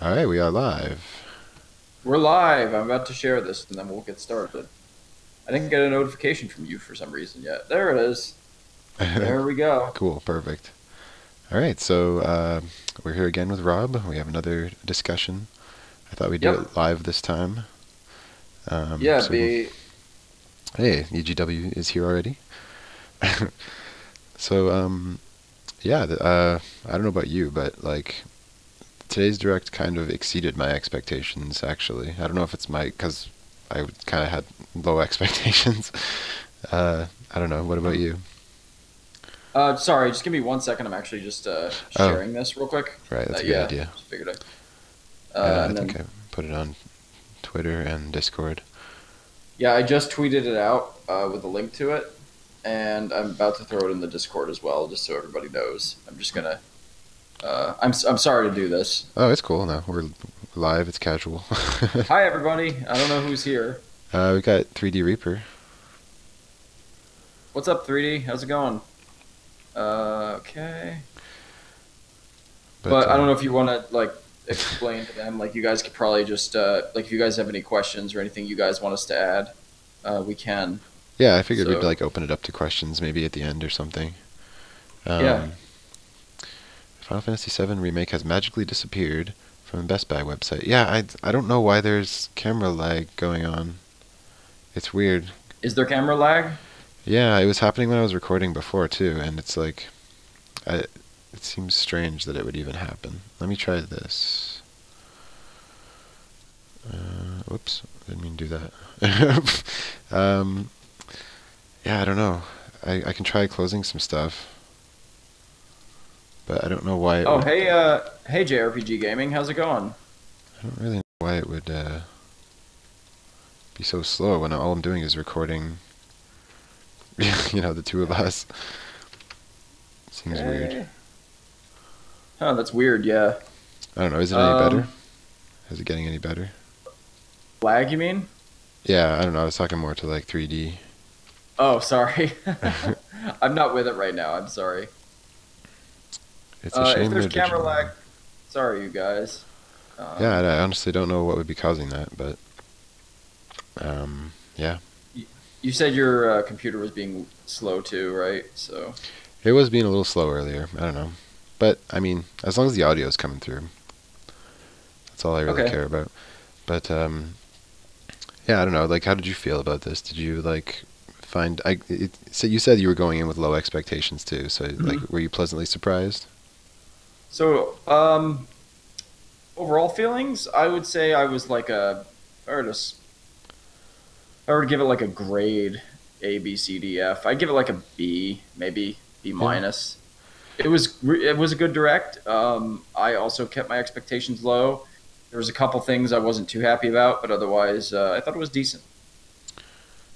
All right, we are live. We're live. I'm about to share this and then we'll get started. I didn't get a notification from you for some reason yet. There it is. There we go. Cool, perfect. All right, so we're here again with Rob. We have another discussion. I thought we'd do Yep. it live this time. Yeah, So, be hey, EGW is here already. So, yeah, I don't know about you, but like today's direct kind of exceeded my expectations. Actually, I don't know if it's because I kind of had low expectations. I don't know. What about you? sorry, just give me 1 second. I'm actually just Oh, sharing this real quick. right, that's a good Yeah, idea. just figured I I and think then I put it on Twitter and Discord. yeah, I just tweeted it out with a link to it and I'm about to throw it in the Discord as well just so everybody knows. I'm just going to I'm sorry to do this. Oh, it's cool now. We're live. It's casual. Hi everybody. I don't know who's here. We got 3D Reaper, What's up 3D? How's it going? Okay. but But I don't know if you want to like explain to them. Like you guys could probably just like if you guys have any questions or anything you guys want us to add, we can. yeah, I figured we'd So like open it up to questions maybe at the end or something. yeah. Um, Final Fantasy VII Remake has magically disappeared from the Best Buy website. Yeah, I don't know why there's camera lag going on. It's weird. Is there camera lag? Yeah, it was happening when I was recording before too, and it's like, it seems strange that it would even happen. Let me try this. Whoops, didn't mean to do that. um, yeah, I don't know. I can try closing some stuff, but I don't know why it Oh would. hey JRPG Gaming, how's it going? I don't really know why it would be so slow when all I'm doing is recording. The two of us. Seems weird. Okay. Oh, that's weird. Yeah. I don't know. Is it any better? Um, Is it getting any better? lag, you mean? Yeah, I don't know. I was talking more to like 3D. Oh, sorry. I'm not with it right now. I'm sorry. It's a If shame there's they're camera digital. lag, sorry you guys. Yeah, Um, I honestly don't know what would be causing that, but yeah, you, you said your computer was being slow too, right? So. it was being a little slow earlier. I don't know, but I mean, as long as the audio is coming through, that's all I really Okay. care about. But yeah, I don't know. Like, how did you feel about this? Did you like find? So you said you were going in with low expectations too. So like, Mhm. were you pleasantly surprised? So, overall feelings, I would say I was like if I were to, if I were to give it like a grade, A, B, C, D, F, I'd give it like a B, maybe B Yeah. minus. It was a good direct. I also kept my expectations low. There was a couple things I wasn't too happy about, but otherwise, I thought it was decent.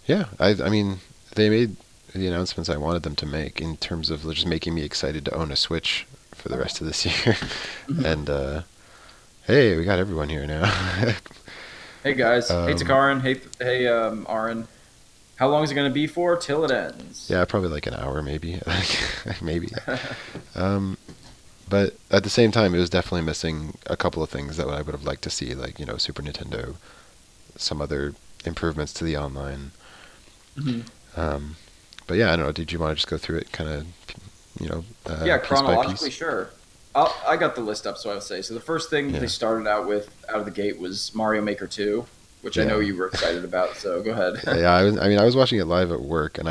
Yeah. I mean, they made the announcements I wanted them to make in terms of just making me excited to own a Switch for the rest of this year. And hey, we got everyone here now. Hey guys, hey um, Takarin, hey Aaron. How long is it going to be for? Till it ends. yeah, probably like an hour, maybe, maybe. Um, but at the same time, it was definitely missing a couple of things that I would have liked to see, like Super Nintendo, some other improvements to the online. Mhm. Um, but yeah, I don't know. Did you want to just go through it, kind of, Yeah, piece by chronologically, piece? sure. I got the list up, so I would say. So the first thing they Yeah, started out with out of the gate was Mario Maker 2, which I know yeah. you were excited about. So go ahead. Yeah, I mean, I was watching it live at work, and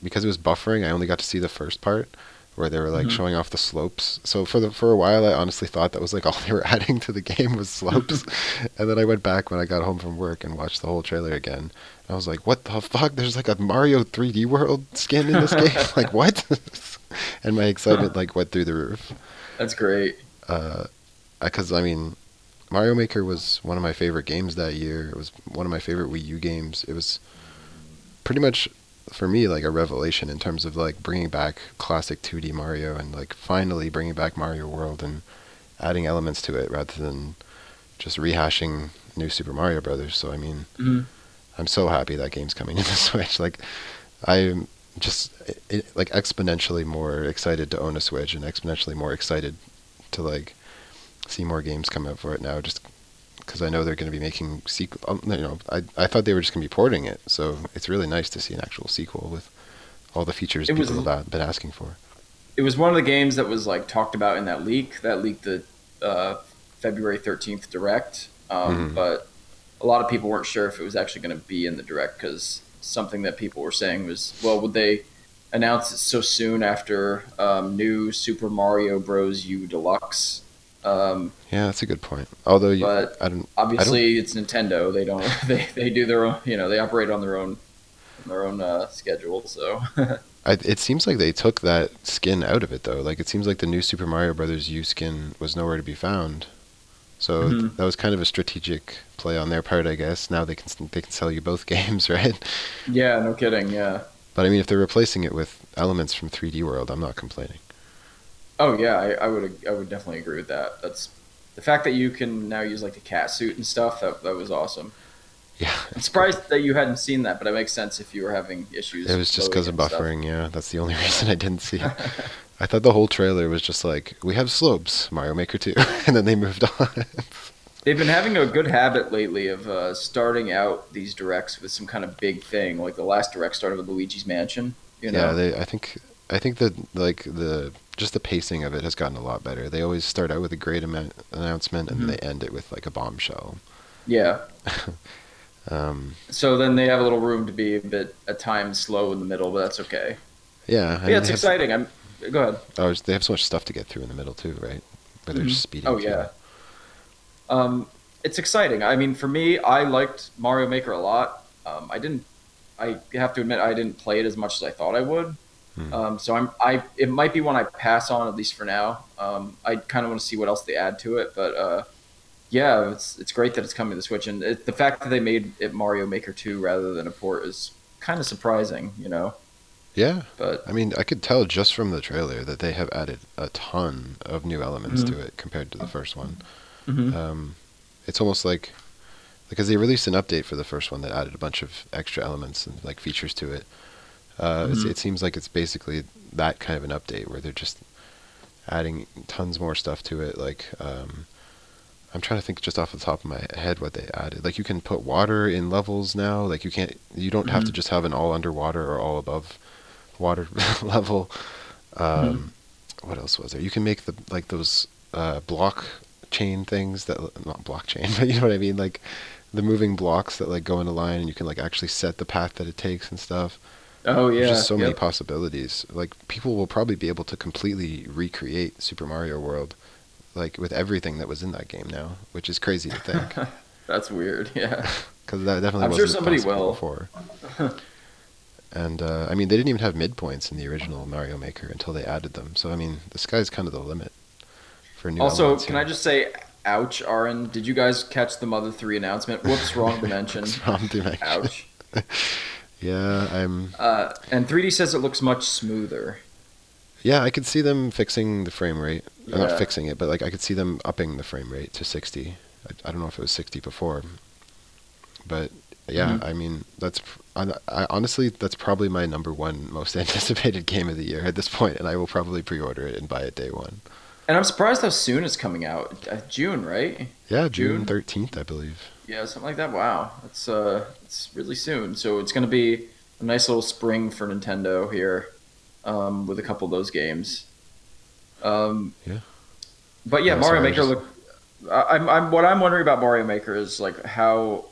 because it was buffering, I only got to see the first part where they were like Mhm. showing off the slopes. So for a while, I honestly thought that was like all they were adding to the game was slopes. And then I went back when I got home from work and watched the whole trailer again. I was like, what the fuck? There's like a Mario 3D World skin in this game? Like what? And my excitement like went through the roof. That's great. Uh, because I mean, Mario Maker was one of my favorite games that year. It was one of my favorite Wii U games. It was pretty much for me like a revelation in terms of like bringing back classic 2D Mario and like finally bringing back Mario World and adding elements to it rather than just rehashing New Super Mario Brothers. So I mean, Mhm. I'm so happy that game's coming to the Switch. Like I'm just like exponentially more excited to own a Switch and exponentially more excited to like see more games come out for it now, just because I know they're going to be making sequel. I thought they were just going to be porting it, so it's really nice to see an actual sequel with all the features It was people have been asking for. it was one of the games that was like talked about in that leak. That leaked the February 13th direct, but a lot of people weren't sure if it was actually going to be in the direct because something that people were saying was, well, would they announce it so soon after new Super Mario Bros. U Deluxe? Yeah, that's a good point. Although But obviously it's Nintendo. They don't. They do their own. They operate on their own schedule. So it seems like they took that skin out of it though. Like it seems like the new Super Mario Brothers U skin was nowhere to be found. So that was kind of a strategic play on their part, I guess. Now they can sell you both games, right? yeah, no kidding. Yeah. But I mean, if they're replacing it with elements from 3D World, I'm not complaining. Oh yeah, I would definitely agree with that. That's the fact that you can now use like the cat suit and stuff. That was awesome. Yeah, I'm surprised that you hadn't seen that, but it makes sense if you were having issues. it was just because of loading and stuff. buffering. Yeah, that's the only reason I didn't see it. I thought the whole trailer was just like, we have slopes, Mario Maker 2, and then they moved on. They've been having a good habit lately of starting out these directs with some kind of big thing. Like the last direct started with Luigi's Mansion. Yeah, I think that like just the pacing of it has gotten a lot better. They always start out with a great announcement and they end it with like a bombshell. Yeah. Um, So then they have a little room to be a bit at times slow in the middle, but that's okay. yeah, Yeah, it's exciting. Go ahead. They have so much stuff to get through in the middle too, right? Where they're just speeding. Oh through. yeah. It's exciting. I mean, for me, I liked Mario Maker a lot. I have to admit, I didn't play it as much as I thought I would. So it might be one I pass on at least for now. I kind of want to see what else they add to it, but yeah, it's great that it's coming to the Switch, and the fact that they made it Mario Maker 2 rather than a port is kind of surprising, Yeah, But I mean, I could tell just from the trailer that they have added a ton of new elements to it compared to the first one. It's almost like because they released an update for the first one that added a bunch of extra elements and like features to it. It seems like it's basically that kind of an update where they're just adding tons more stuff to it. Like I'm trying to think just off the top of my head what they added. Like you can put water in levels now. Like you don't have to just have an all underwater or all above water level. What else was there? You can make those block chain things that not blockchain, but you know what I mean, like the moving blocks that like go in a line, and you can like actually set the path that it takes and stuff. oh yeah, There's just so many possibilities. Like people will probably be able to completely recreate Super Mario World, like with everything that was in that game now, which is crazy to think. That's weird. Yeah, Because that definitely I'm sure wasn't somebody possible will. before. And I mean, they didn't even have midpoints in the original Mario Maker until they added them. So I mean, the sky's kind of the limit for new Also, elements can here. I just say, ouch, Aaron? Did you guys catch the Mother 3 announcement? Whoops, wrong dimension. It's wrong dimension. Ouch. Yeah, And 3D says it looks much smoother. yeah, I could see them fixing the frame rate. Not Yeah. fixing it, but like I could see them upping the frame rate to 60. I don't know if it was 60 before, but yeah, I mean honestly that's probably my number one most anticipated game of the year at this point, and I will probably pre-order it and buy it day one. And I'm surprised how soon it's coming out. June, right? Yeah, June? June 13th, I believe. Yeah, something like that. Wow, it's really soon. So it's going to be a nice little spring for Nintendo here, with a couple of those games. Yeah. But yeah, Yeah, Mario sorry, Maker. Look, what I'm wondering about Mario Maker is like how,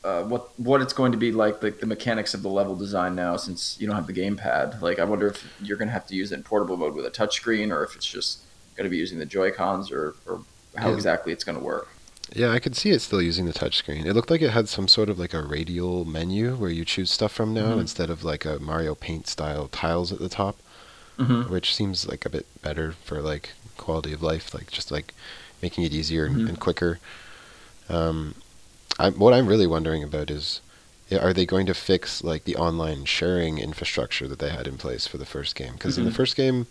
what it's going to be like the mechanics of the level design now, since you don't have the gamepad. Like, I wonder if you're going to have to use it in portable mode with a touchscreen, or if it's just going to be using the Joy-Cons, or how exactly it's going to work. Yeah, I could see it still using the touchscreen. It looked like it had some sort of like a radial menu where you choose stuff from now instead of like a Mario Paint style tiles at the top, which seems like a bit better for like quality of life, like just like making it easier and quicker. What I'm really wondering about is, are they going to fix like the online sharing infrastructure that they had in place for the first game? Because in the first game,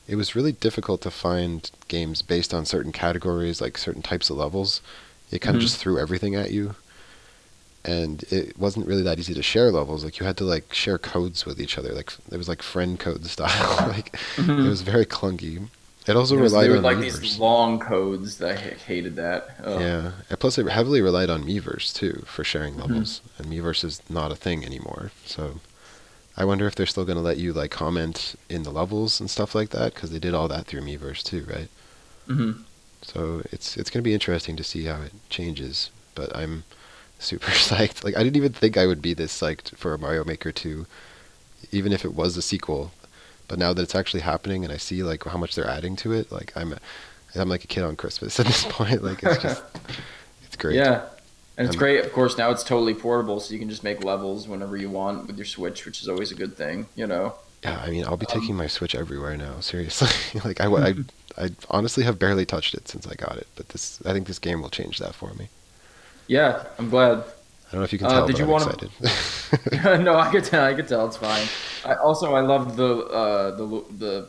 it was really difficult to find games based on certain categories, like certain types of levels. It kind of just threw everything at you. And it wasn't really that easy to share levels. Like you had to like share codes with each other. Like it was like friend code style. Like it was very clunky. It also They relied were on like these Miiverse. long codes that I hated that. Ugh. Yeah, and plus it heavily relied on Miiverse too for sharing Mhm. levels, and Miiverse is not a thing anymore. So I wonder if they're still going to let you like comment in the levels and stuff like that, because they did all that through Miiverse too, right? Mhm. So it's going to be interesting to see how it changes. But I'm super psyched. Like I didn't even think I would be this psyched for a Mario Maker 2, even if it was a sequel. But now that it's actually happening, and I see like how much they're adding to it, like I'm like a kid on Christmas at this point. Like it's great. Yeah. And it's Um, great. Of course, now it's totally portable, so you can just make levels whenever you want with your Switch, which is always a good thing, you know. yeah, I mean, I'll be taking Um, my Switch everywhere now. Seriously, like I honestly have barely touched it since I got it. But I think this game will change that for me. yeah, I'm glad. I don't know if you can tell, Did but you I'm want excited. to? No, I could tell. I could tell. It's fine. I love the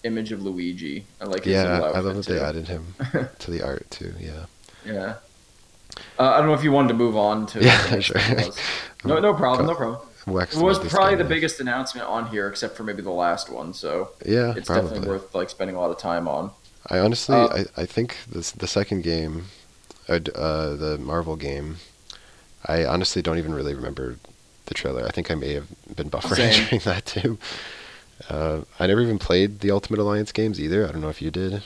image of Luigi. I like his little Yeah, I love outfit that they too. added him to the art too. Yeah. Yeah. I don't know if you wanted to move on to what the Yeah, next sure. thing was. No, I'm no problem. No problem. It waxed was about this probably game the enough. biggest announcement on here, except for maybe the last one. So Yeah, it's definitely probably. worth like spending a lot of time on. I honestly, Uh, I think the second game, the Marvel game, I honestly don't even really remember the trailer. I think I may have been buffering Same. during that too. I never even played the Ultimate Alliance games either. I don't know if you did.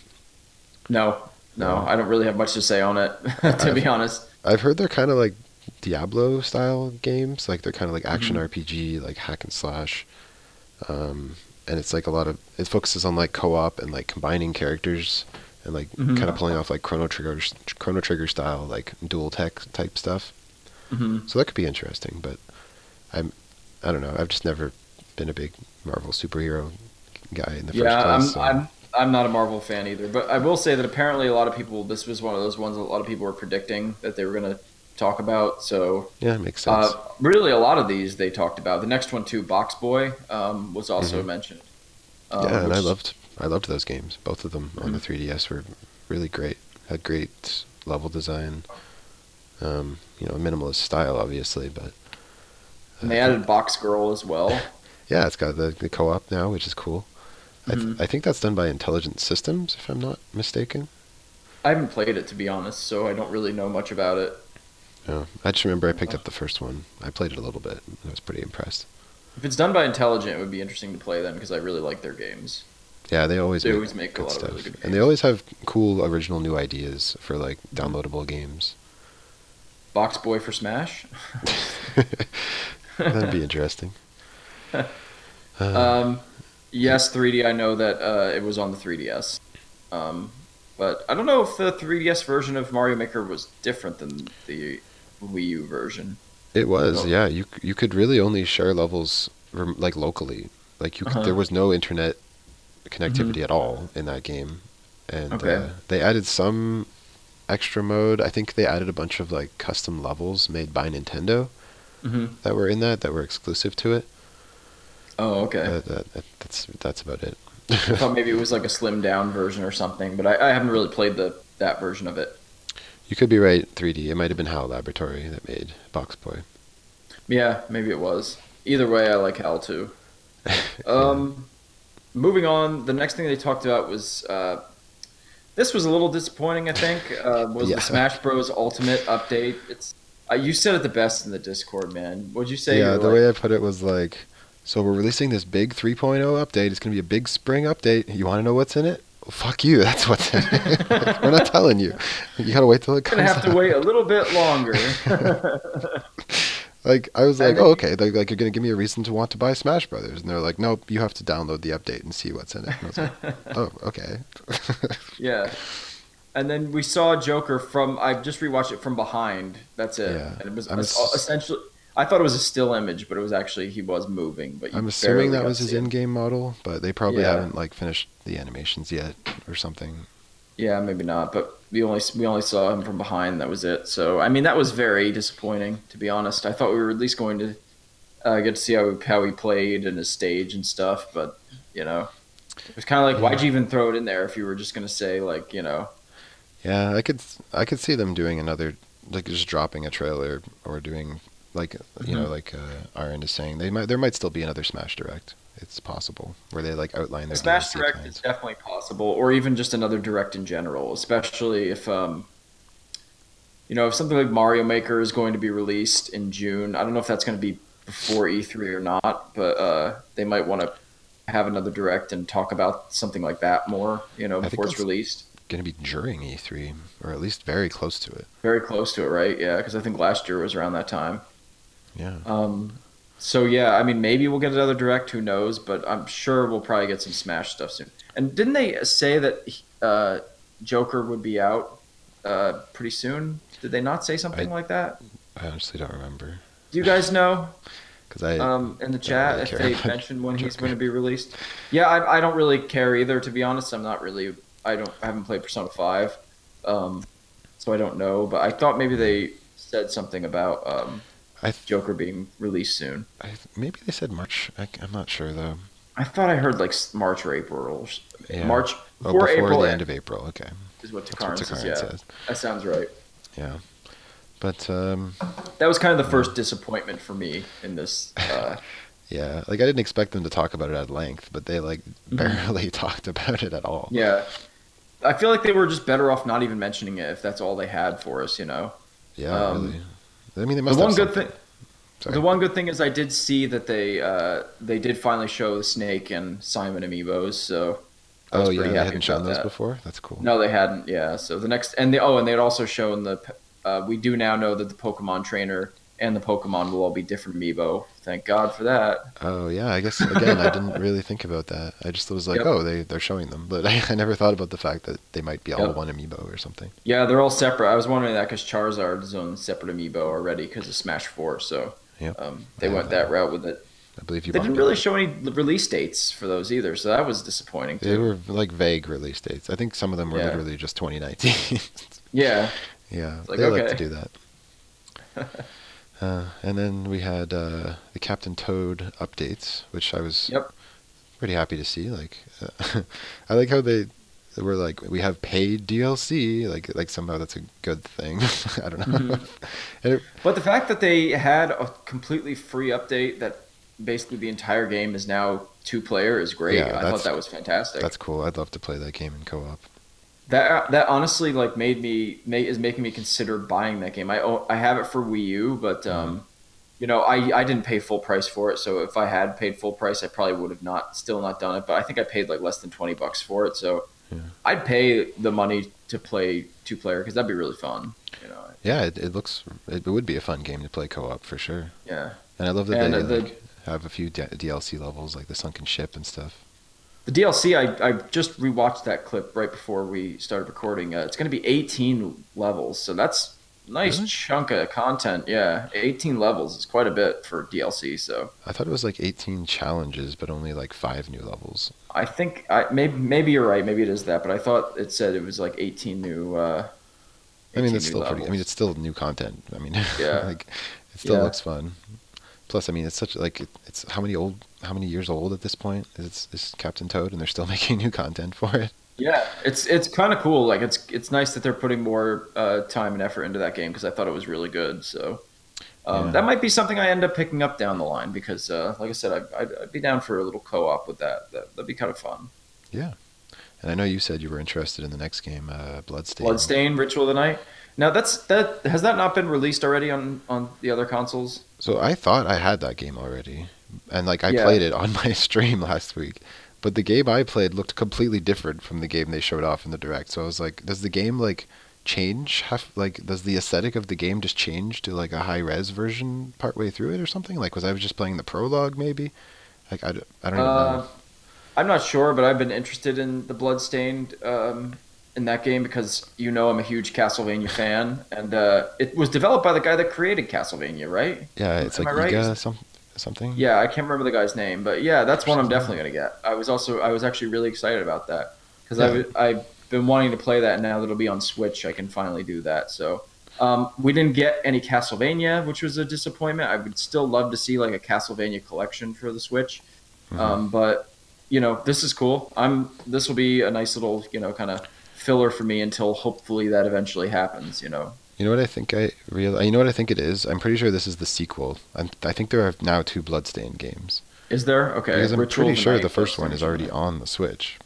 No, no, No. I don't really have much to say on it, to I've be honest. I've heard they're kind of like Diablo style games. Like they're kind of like action Hmm. RPG, like hack and slash. And it's like it focuses on like co-op and like combining characters and like kind of Hmm. pulling off like Chrono Trigger style like dual tech type stuff. Hmm. So that could be interesting, but I'm I don't know. I've just never been a big Marvel superhero guy in the first Yeah, place. So I'm not a Marvel fan either, but I will say that apparently a lot of people, this was one of those ones that a lot of people were predicting that they were going to talk about. So yeah, it makes sense. really, a lot of these they talked about. The next one too, Box Boy, was also Hmm. mentioned, Yeah, and which I loved those games. Both of them on the mhm. 3DS were really great. Had great level design. Minimalist style, obviously, but And they uh, added Box Girl as well. yeah, it's got the co-op now, which is cool. Hmm. I think that's done by Intelligent Systems, if I'm not mistaken. I haven't played it to be honest, so I don't really know much about it. I just remember I picked up the first one. I played it a little bit. I was pretty impressed. If it's done by Intelligent, it would be interesting to play then because I really like their games. Yeah, they always They make always make a good lot of really stuff, good and they games. always have cool original new ideas for like Mhm. downloadable games. Box Boy for Smash. That'd be interesting. Uh, um, yes, 3D. I know that it was on the 3DS, um, but I don't know if the 3DS version of Mario Maker was different than the Wii U version. it was, Oh, yeah. You could really only share levels like locally. Like there uh-huh. was no internet Hmm. connectivity at all in that game, and Okay. they added some extra mode. I think they added a bunch of like custom levels made by Nintendo Hmm. that were that were exclusive to it. Oh, okay. That's about it. I thought maybe it was like a slimmed down version or something, but I haven't really played that version of it. You could be right. 3D. It might have been HAL Laboratory that made Box Boy. Yeah, maybe it was. Either way, I like Hal too. Yeah. Um, moving on, the next thing they talked about was this was a little disappointing. I think was the Yeah. Smash Bros. Ultimate update. It's you said it the best in the Discord, man. What'd you say? You Yeah, were the like, way I put it was like, so we're releasing this big 3.0 update. It's going to be a big spring update. You want to know what's in it? Well, fuck you. That's what's in it. Like, we're not telling you. You got to wait till it gonna comes have to out. wait a little bit longer. Like, I was And like, then oh, okay. Like, you're going to give me a reason to want to buy Smash Brothers. And they're like, nope, you have to download the update and see what's in it. And I was like, oh, okay. yeah. And then we saw Joker from. I just rewatched it from behind. That's it. Yeah. And it was I'm, ass- essentially. I thought it was a still image, but it was actually he was moving, but you I'm assuming barely that got was to his see him. in-game model, but they probably Yeah. haven't, like, finished the animations yet or something. Yeah, maybe not, but we only saw him from behind. That was it. So I mean, that was very disappointing, to be honest. I thought we were at least going to get to see how he played and his stage and stuff, but it was kind of like, Yeah. why'd you even throw it in there if you were just going to say like, Yeah, I could see them doing another, like just dropping a trailer or doing like Mhm. like Aaron is saying there might still be another Smash Direct. it's possible, where they like outline A their Smash DLC Direct is plans. definitely possible, or even just another Direct in general, especially if if something like Mario Maker is going to be released in June. I don't know if that's going to be before E3 or not, but they might want to have another Direct and talk about something like that more, I think before it's that's released. going to be during E3, or at least very close to it. Very close to it, right? Yeah, because I think last year was around that time. Yeah. So yeah, I mean, maybe we'll get another Direct. Who knows? But I'm sure we'll probably get some Smash stuff soon. And didn't they say that Joker would be out pretty soon? Did they not say something I like that? I honestly don't remember Do you guys know because I in the don't chat really if care they about mentioned when he's Joker. going to be released? Yeah, I don't really care either. To be honest, I'm not really. I haven't played Persona 5, so I don't know. But I thought maybe they said something about I, th- Joker being released soon. maybe they said March. I'm not sure though. I thought I heard like March or April. Yeah. March Oh, before before April the end of April. Okay, is what that's what Takaran says. Takaran Yeah, says. that sounds right. Yeah, but That was kind of the first disappointment for me in this. yeah, like I didn't expect them to talk about it at length, but they like barely talked about it at all. Yeah, I feel like they were just better off not even mentioning it if that's all they had for us. Yeah, really. I mean, they The must one have good something. thing. Sorry. The one good thing is I did see that they did finally show Snake and Simon Amiibos, so I was Oh yeah, pretty they happy hadn't about shown those that. before. That's cool. No, they hadn't. Yeah, so the next and they had also shown we do now know that the Pokemon trainer and the Pokemon will all be different Amiibo. Thank God for that. Oh yeah, I guess again I didn't really think about that. I just was like, Yep. oh, they're showing them, but I never thought about the fact that they might be all Yep. one amiibo or something. Yeah, they're all separate. I was wondering that because Charizard is on separate Amiibo already because of Smash 4, so Yep. they I have went that route with it. I believe you They bought didn't it. really show any release dates for those either, so that was disappointing They too. were like vague release dates. I think some of them were Yeah. literally just 2019. Yeah, Yeah, it's like they like to okay. do that. And then we had the Captain Toad updates, which I was Yep. pretty happy to see. Like, I like how they were like, we have paid DLC. Like somehow that's a good thing. I don't know. Mhm. And it, But the fact that they had a completely free update that basically the entire game is now two-player is great. yeah, I thought that was fantastic. that's cool. I'd love to play that game in co-op. That honestly like is making me consider buying that game. I have it for Wii U, but I didn't pay full price for it. So if I had paid full price, I probably would have still not done it. But I think I paid like less than $20 for it. So Yeah. I'd pay the money to play two-player because that'd be really fun. Yeah, it would be a fun game to play co-op for sure. Yeah. And I love that And they the like have a few DLC levels, like the sunken ship and stuff. The DLC, I just rewatched that clip right before we started recording. It's going to be 18 levels, so that's a nice Really? chunk of content. Yeah, 18 levels is quite a bit for DLC. So I thought it was like 18 challenges, but only like 5 new levels. I think maybe you're right. Maybe it is that, but I thought it said it was like 18 new. I mean, 18 that's new still pretty. I mean, levels. it's still new content. I mean, Yeah, like it still yeah, looks fun. Plus, I mean, it's such like it's how many years old at this point is Captain Toad, and they're still making new content for it. yeah. It's kind of cool. Like it's nice that they're putting more time and effort into that game because I thought it was really good. So. Yeah. That might be something I end up picking up down the line because, like I said, I'd be down for a little co-op with that. That'd be kind of fun. Yeah. And I know you said you were interested in the next game, Bloodstain. Bloodstain, Ritual of the Night. Now that has that not been released already on the other consoles? So I thought I had that game already, and like I Yeah. played it on my stream last week. But the game I played looked completely different from the game they showed off in the direct. So I was like, does the game like change? Does the aesthetic of the game just change to like a high res version partway through it or something? Like, was I just playing the prologue maybe? Like I don't even know. I'm not sure, but I've been interested in the Bloodstained in that game because I'm a huge Castlevania fan, and it was developed by the guy that created Castlevania, right? Yeah, it's Am like I right? Iga something. Yeah, I can't remember the guy's name, but yeah, that's one I'm definitely gonna get. I was actually really excited about that because Yeah. I've been wanting to play that, and now that it'll be on Switch, I can finally do that. So we didn't get any Castlevania, which was a disappointment. I would still love to see like a Castlevania collection for the Switch, but this is cool. This will be a nice little kind of filler for me until hopefully that eventually happens. You know what I think You know what I think it is? I'm pretty sure this is the sequel. I think there are now 2 Bloodstained games. Is there? Okay. Because I'm Ritual pretty of the sure Night the first Ghost of one is already Machina. on the Switch,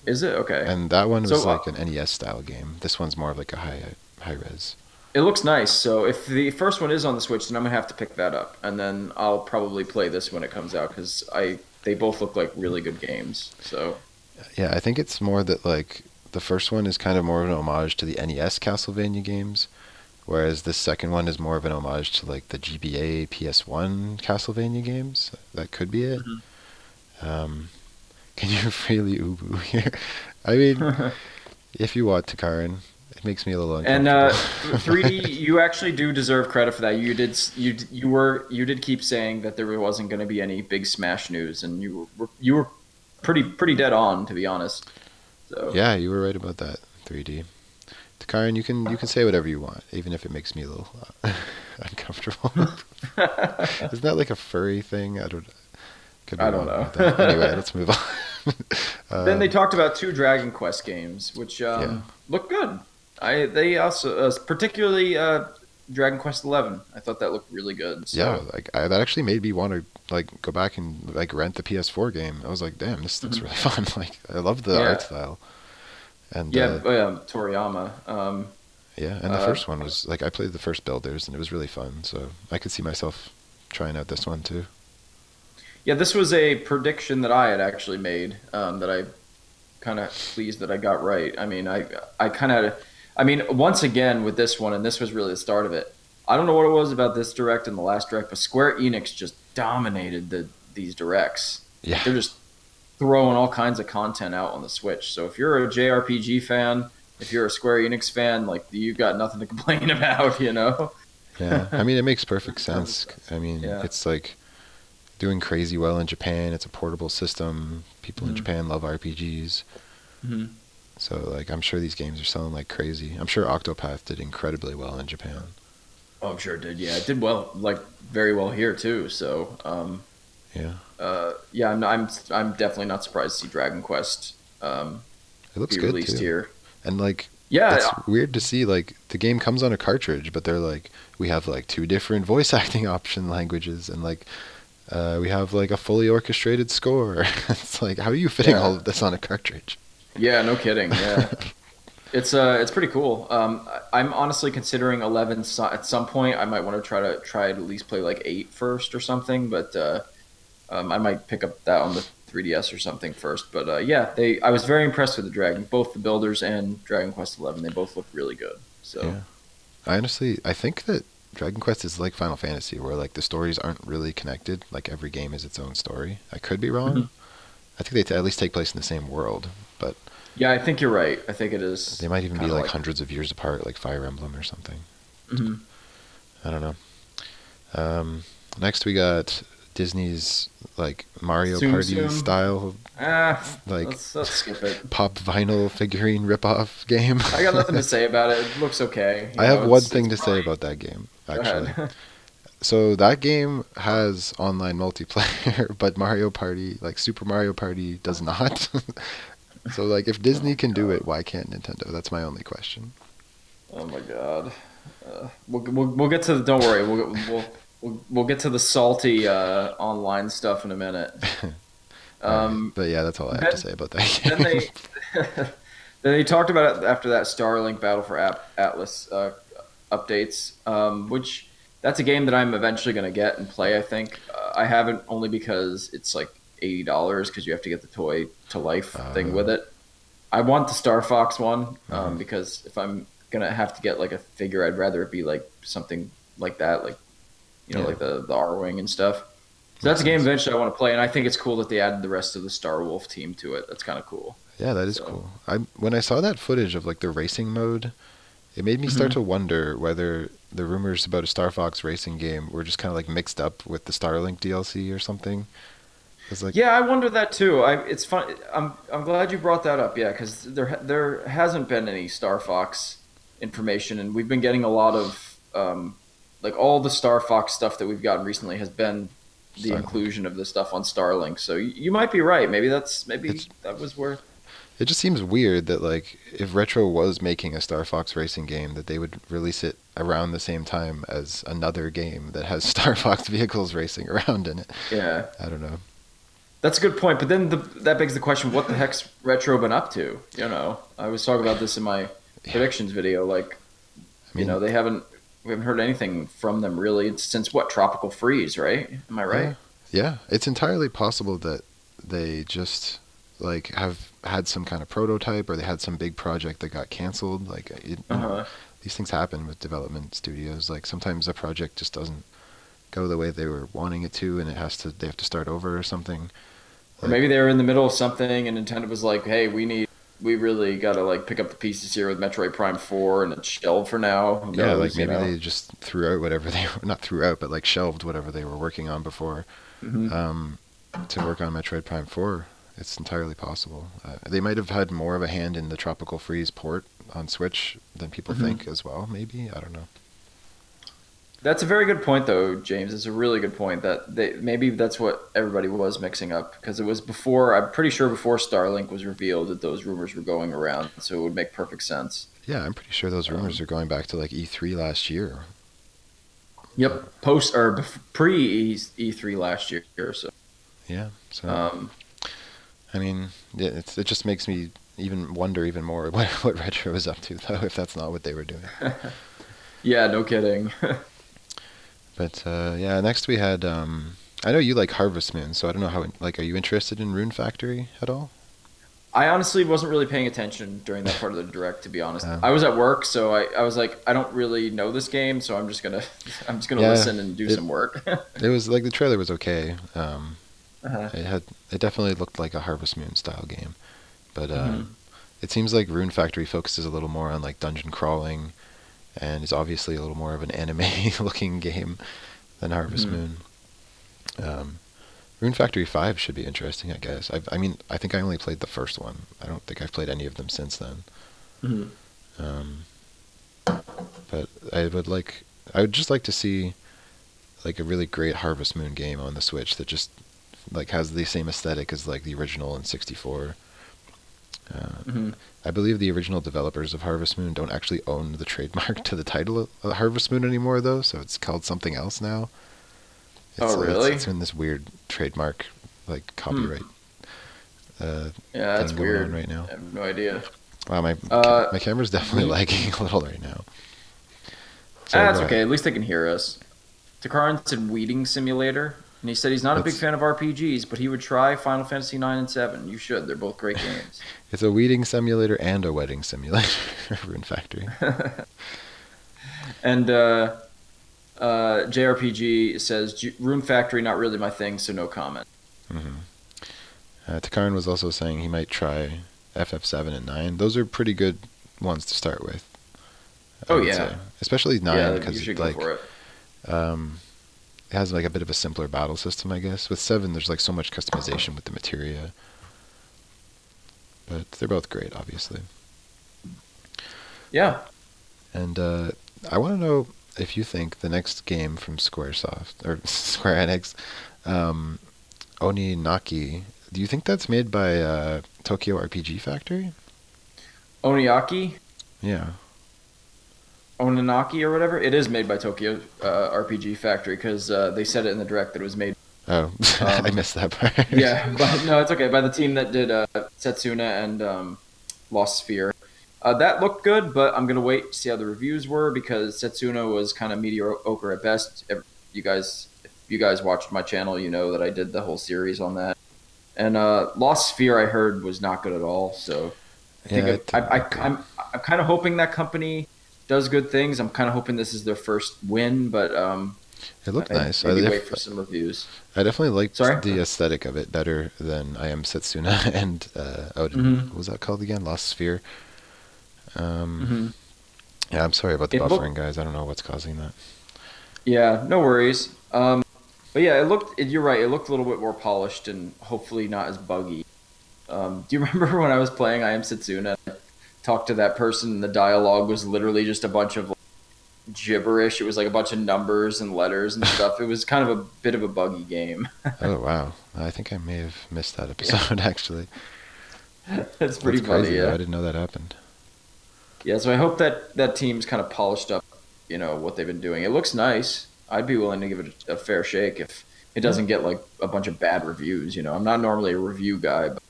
Is it? Okay. and that one was So like an NES style game. This one's more of like a high res. it looks nice. So if the first one is on the Switch, then I'm gonna have to pick that up, and then I'll probably play this when it comes out because I they both look like really good games. So Yeah, I think it's more that like the first one is kind of more of an homage to the NES Castlevania games, whereas the second one is more of an homage to like the GBA PS1 Castlevania games. That could be it. Um, can you really ubu here? I mean, if you want to, Karen, it makes me a little and uncomfortable. 3D, you actually do deserve credit for that. You did keep saying that there wasn't going to be any big Smash news, and you were pretty dead on, to be honest. So Yeah, you were right about that. 3D. Karen, you can say whatever you want, even if it makes me a little uncomfortable. Isn't that like a furry thing? I don't. Could be I don't wrong know. about that. Anyway, let's move on. Then they talked about two Dragon Quest games, which Yeah. look good. They also particularly Dragon Quest 11. I thought that looked really good. Yeah, So like that actually made me want to like go back and like rent the PS4 game. I was like, damn, this looks mhm. really fun. Like I love the art Yeah, style. And yeah, Toriyama. yeah, and the Uh, first one was like I played the first Builders and it was really fun. So I could see myself trying out this one too. yeah, this was a prediction that I had actually made. That I kind of pleased that I got right. I mean, I kind of, I mean, once again with this one, and this was really the start of it. I don't know what it was about this direct and the last direct, but Square Enix just dominated these directs. Yeah. Like they're just throwing all kinds of content out on the Switch. So if you're a JRPG fan, if you're a Square Enix fan, like you've got nothing to complain about, you know? Yeah. I mean, it makes perfect Tons of sense. stuff. I mean, Yeah. it's like doing crazy well in Japan. It's a portable system. People in hmm Japan love RPGs. hmm So like I'm sure these games are selling like crazy. I'm sure Octopath did incredibly well in Japan. Oh, I'm sure it did. Yeah, it did well, like very well here too. So, Yeah. yeah, I'm definitely not surprised to see Dragon Quest It looks be good released too. here. And like it's Yeah, weird to see like the game comes on a cartridge, but they're like we have like two different voice acting option languages and like we have like a fully orchestrated score. It's like how are you fitting all yeah, of this on a cartridge? yeah. No kidding. Yeah, it's pretty cool. I'm honestly considering 11 at some point. I might want to try to at least play like 8 first or something, but I might pick up that on the 3DS or something first. But yeah, they I was very impressed with the Dragon, both the Builders and Dragon Quest 11. They both look really good. So. Yeah. I think that Dragon Quest is like Final Fantasy where like the stories aren't really connected, like every game is its own story. I could be wrong. Mhm. I think they at least take place in the same world, but Yeah, I think you're right. I think it they is might even be kind of like like. hundreds of years apart, like Fire Emblem or something. Mhm. I don't know. Next we got Disney's like Mario Tsum Party Tsum. style Ah, like let's skip it. pop vinyl figurine ripoff game. I got nothing to say about it. It looks okay. I have one It's thing to say probably. about that game, Go actually. ahead. So that game has online multiplayer, but Mario Party, like Super Mario Party, does not. So like, if Disney can do it, why can't Nintendo? That's my only question. Oh my god. We'll get to the. Don't worry. We'll get to the salty online stuff in a minute. All right, Um, but yeah, that's all I have to then say about that then game. they then they talked about it after that Starlink Battle for Atlas updates, which that's a game that I'm eventually going to get and play. I think I haven't only because it's like $80 because you have to get the toy to life thing with it. I want the Star Fox one because if I'm gonna have to get like a figure, I'd rather it be like something like that, like Yeah, like the R-wing and stuff. So makes that's a game sense. eventually I want to play, and I think it's cool that they added the rest of the Star Wolf team to it. That's kind of cool. Yeah, that is So, cool. When I saw that footage of like the racing mode, it made me start mhm. to wonder whether the rumors about a Star Fox racing game were just kind of like mixed up with the Starlink DLC or something. It's like, Yeah, I wonder that too. It's fun. I'm glad you brought that up. Yeah, because there hasn't been any Star Fox information, and we've been getting a lot of like all the Star Fox stuff that we've gotten recently has been the Starlink. inclusion of the stuff on Starlink. So you might be right. Maybe It's that was where. It just seems weird that like if Retro was making a Star Fox racing game that they would release it around the same time as another game that has Star Fox vehicles racing around in it. Yeah, I don't know. That's a good point. But then that begs the question: what the heck's Retro been up to? I was talking about this in my Yeah, predictions video. Like, I mean, we haven't heard anything from them really since what Tropical Freeze, right? Am I yeah, right? yeah. It's entirely possible that they just like have had some kind of prototype, or they had some big project that got canceled. Like, Uh huh. these things happen with development studios. Like sometimes a project just doesn't go the way they were wanting it to, and they have to start over or something. Or Like, maybe they were in the middle of something, and Nintendo was like, "Hey, we really got to like pick up the pieces here with Metroid Prime 4, and it's shelved for now. Who yeah, like knows?" maybe they just threw out whatever they not threw out, but like shelved whatever they were working on before, Hmm. um, to work on Metroid Prime 4. It's entirely possible. They might have had more of a hand in the Tropical Freeze port on Switch than people Hmm. think as well. Maybe, I don't know. That's a very good point, though, James. It's a really good point that maybe that's what everybody was mixing up because it was before. I'm pretty sure before Starlink was revealed that those rumors were going around, so it would make perfect sense. Yeah, I'm pretty sure those rumors Um, are going back to like E3 last year. yep, pre E3 last year or so. Yeah, so Um, I mean, yeah, it just makes me even wonder even more what Retro is up to, though, if that's not what they were doing. yeah, no kidding. But yeah, next we had. I know you like Harvest Moon, so I don't know how. Like, are you interested in Rune Factory at all? I honestly wasn't really paying attention during that part of the direct, to be honest. Uh, I was at work, so I was like, I don't really know this game, so I'm just gonna I'm just gonna yeah, listen and do it some work. it was like the trailer was okay. Uh-huh. It definitely looked like a Harvest Moon style game, but Hmm. it seems like Rune Factory focuses a little more on like dungeon crawling, and is obviously a little more of an anime looking game than Harvest Hmm. Moon. Um, Rune Factory 5 should be interesting, I guess. I mean, I think I only played the first one. I don't think I've played any of them since then. Hmm. Um, but I would just like to see like a really great Harvest Moon game on the Switch that just like has the same aesthetic as like the original in 64. Uh, Hmm. I believe the original developers of Harvest Moon don't actually own the trademark to the title of Harvest Moon anymore, though, so it's called something else now. Oh, really? It's in this weird trademark, like Hmm. copyright uh, Yeah, that's thing going on weird. right now. I have no idea. Wow, Uh, my camera's definitely we lagging a little right now. Sorry, go That's ahead. okay. At least they can hear us. Takaran said Weeding Simulator, and he said he's not a big That's fan of RPGs, but he would try Final Fantasy 9 and 7. You should. They're both great games. it's a weeding simulator and a wedding simulator. Rune Factory. And JRPG says Rune Factory not really my thing, so no comment. Hmm. Takaran was also saying he might try FF7 and 9. Those are pretty good ones to start with, I Oh would yeah, say. Especially 9 yeah. You because should it go like for it. um, it has like a bit of a simpler battle system, I guess. With 7, there's like so much customization with the materia, but they're both great, obviously. Yeah. And I want to know if you think the next game from SquareSoft or Square Enix, um, Oninaki, do you think that's made by Tokyo RPG Factory? Oniaki, Yeah. Oninaki, or whatever. It is made by Tokyo RPG Factory because they said it in the direct that it was made. Oh, I Um, missed that part. yeah, but no, it's okay. By the team that did Setsuna and Lost Sphere. That looked good, but I'm gonna wait to see how the reviews were because Setsuna was kind of mediocre at best. If you guys watched my channel, you know that I did the whole series on that. And Lost Sphere, I heard, was not good at all. So I think Yeah, it didn't look good. I'm kind of hoping that company does good things. I'm kind of hoping this is their first win, but It looked I nice. maybe wait for some reviews. I definitely liked Sorry. the aesthetic of it better than I Am Setsuna and Odin. Hmm. What was that called again? Lost Sphere. Um, Hmm. yeah, I'm sorry about the It buffering, looked guys. I don't know what's causing that. Yeah, no worries. But yeah, you're right. It looked a little bit more polished and hopefully not as buggy. Do you remember when I was playing I Am Setsuna? I talked to that person, and the dialogue was literally just a bunch of like, gibberish. It was like a bunch of numbers and letters and stuff. It was kind of a bit of a buggy game. Oh wow, I think I may have missed that Yeah, episode actually. it's That's pretty funny. crazy though. Yeah, I didn't know that happened. yeah. So I hope that team's kind of polished up. What they've been doing. It looks nice. I'd be willing to give it a fair shake if it Yeah. doesn't get like a bunch of bad reviews. You know, I'm not normally a review guy, but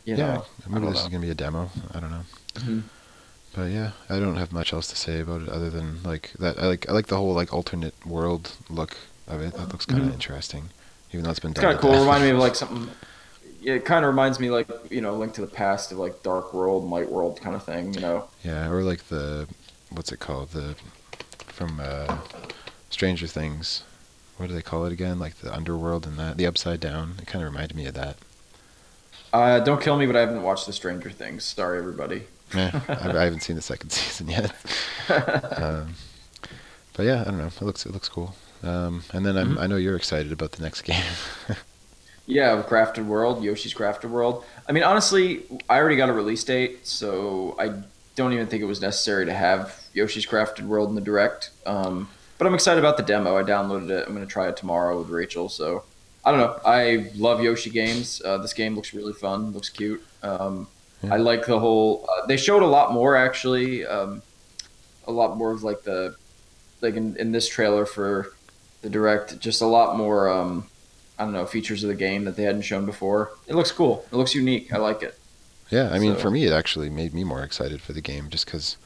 you Yeah, know, I maybe don't this is know. gonna be a demo. I don't know. Hmm. But yeah, I don't have much else to say about it other than like that. I like the whole like alternate world look of it. That looks kind of Hmm. interesting, even though it's been It's done kind to of cool. It reminded me death. of like something. Yeah, it kind of reminds me like Link to the Past of like Dark World, Light World kind of thing. You know. Yeah, or like the what's it called? The from Stranger Things. What do they call it again? Like the underworld and that the Upside Down. It kind of reminded me of that. Don't kill me, but I haven't watched the Stranger Things. Sorry, everybody. Yeah, I haven't seen the second season yet. Um, but yeah, I don't know. It looks cool. And then Hmm. I know you're excited about the next game. Yeah, Crafted World, Yoshi's Crafted World. I mean, honestly, I already got a release date, so I don't even think it was necessary to have Yoshi's Crafted World in the direct. But I'm excited about the demo. I downloaded it. I'm going to try it tomorrow with Rachel. So I don't know. I love Yoshi games. This game looks really fun. Looks cute. Yeah, I like the whole. They showed a lot more actually. A lot more of like the like in this trailer for the direct, just a lot more I don't know, features of the game that they hadn't shown before. It looks cool. It looks unique. I like it. yeah. I mean, for So me, it actually made me more excited for the game just because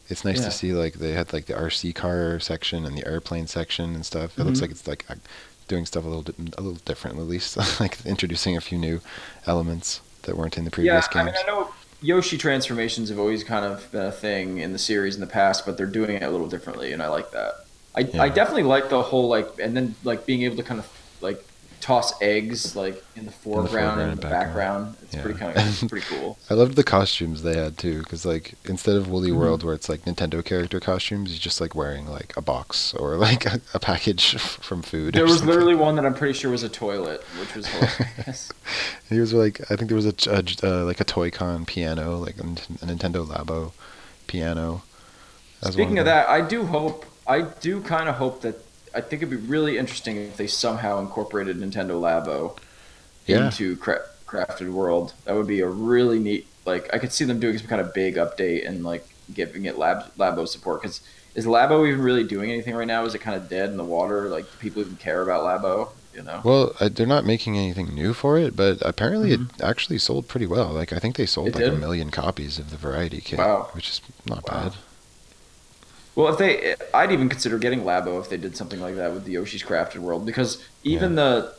it's nice to yeah. see like they had like the RC car section and the airplane section and stuff. It looks like Hmm. it's like doing stuff a little different at least, like introducing a few new elements that weren't in the Yeah, previous I mean, games. I know Yoshi transformations have always kind of been a thing in the series in the past, but they're doing it a little differently, and I like that. I Yeah, definitely like the whole like, and then like being able to kind of like toss eggs like in the in the foreground and foreground in and the background. background. It's Yeah, pretty cool. I So. loved the costumes they had too, because like instead of Woolly Mhm. World where it's like Nintendo character costumes, he's just like wearing like a box or like a package from food or There was something. literally one that I'm pretty sure was a toilet, which was hilarious. He was like, I think there was like a Toy-Con piano, like a Nintendo Labo piano as one of Speaking of them. that, I do kind of hope that I think it'd be really interesting if they somehow incorporated Nintendo Labo Yeah, into Crafted World. That would be a really neat. Like I could see them doing some kind of big update and like giving it Labo support. Because is Labo even really doing anything right now? Is it kind of dead in the water? Like do people even care about Labo? You know. well, they're not making anything new for it, but apparently it Hmm. actually sold pretty well. Like I think they sold It like a did. million copies of the variety kit, Wow. which is not bad. Wow. Well, I'd even consider getting Labo if they did something like that with the Yoshi's Crafted World, because Yeah, even the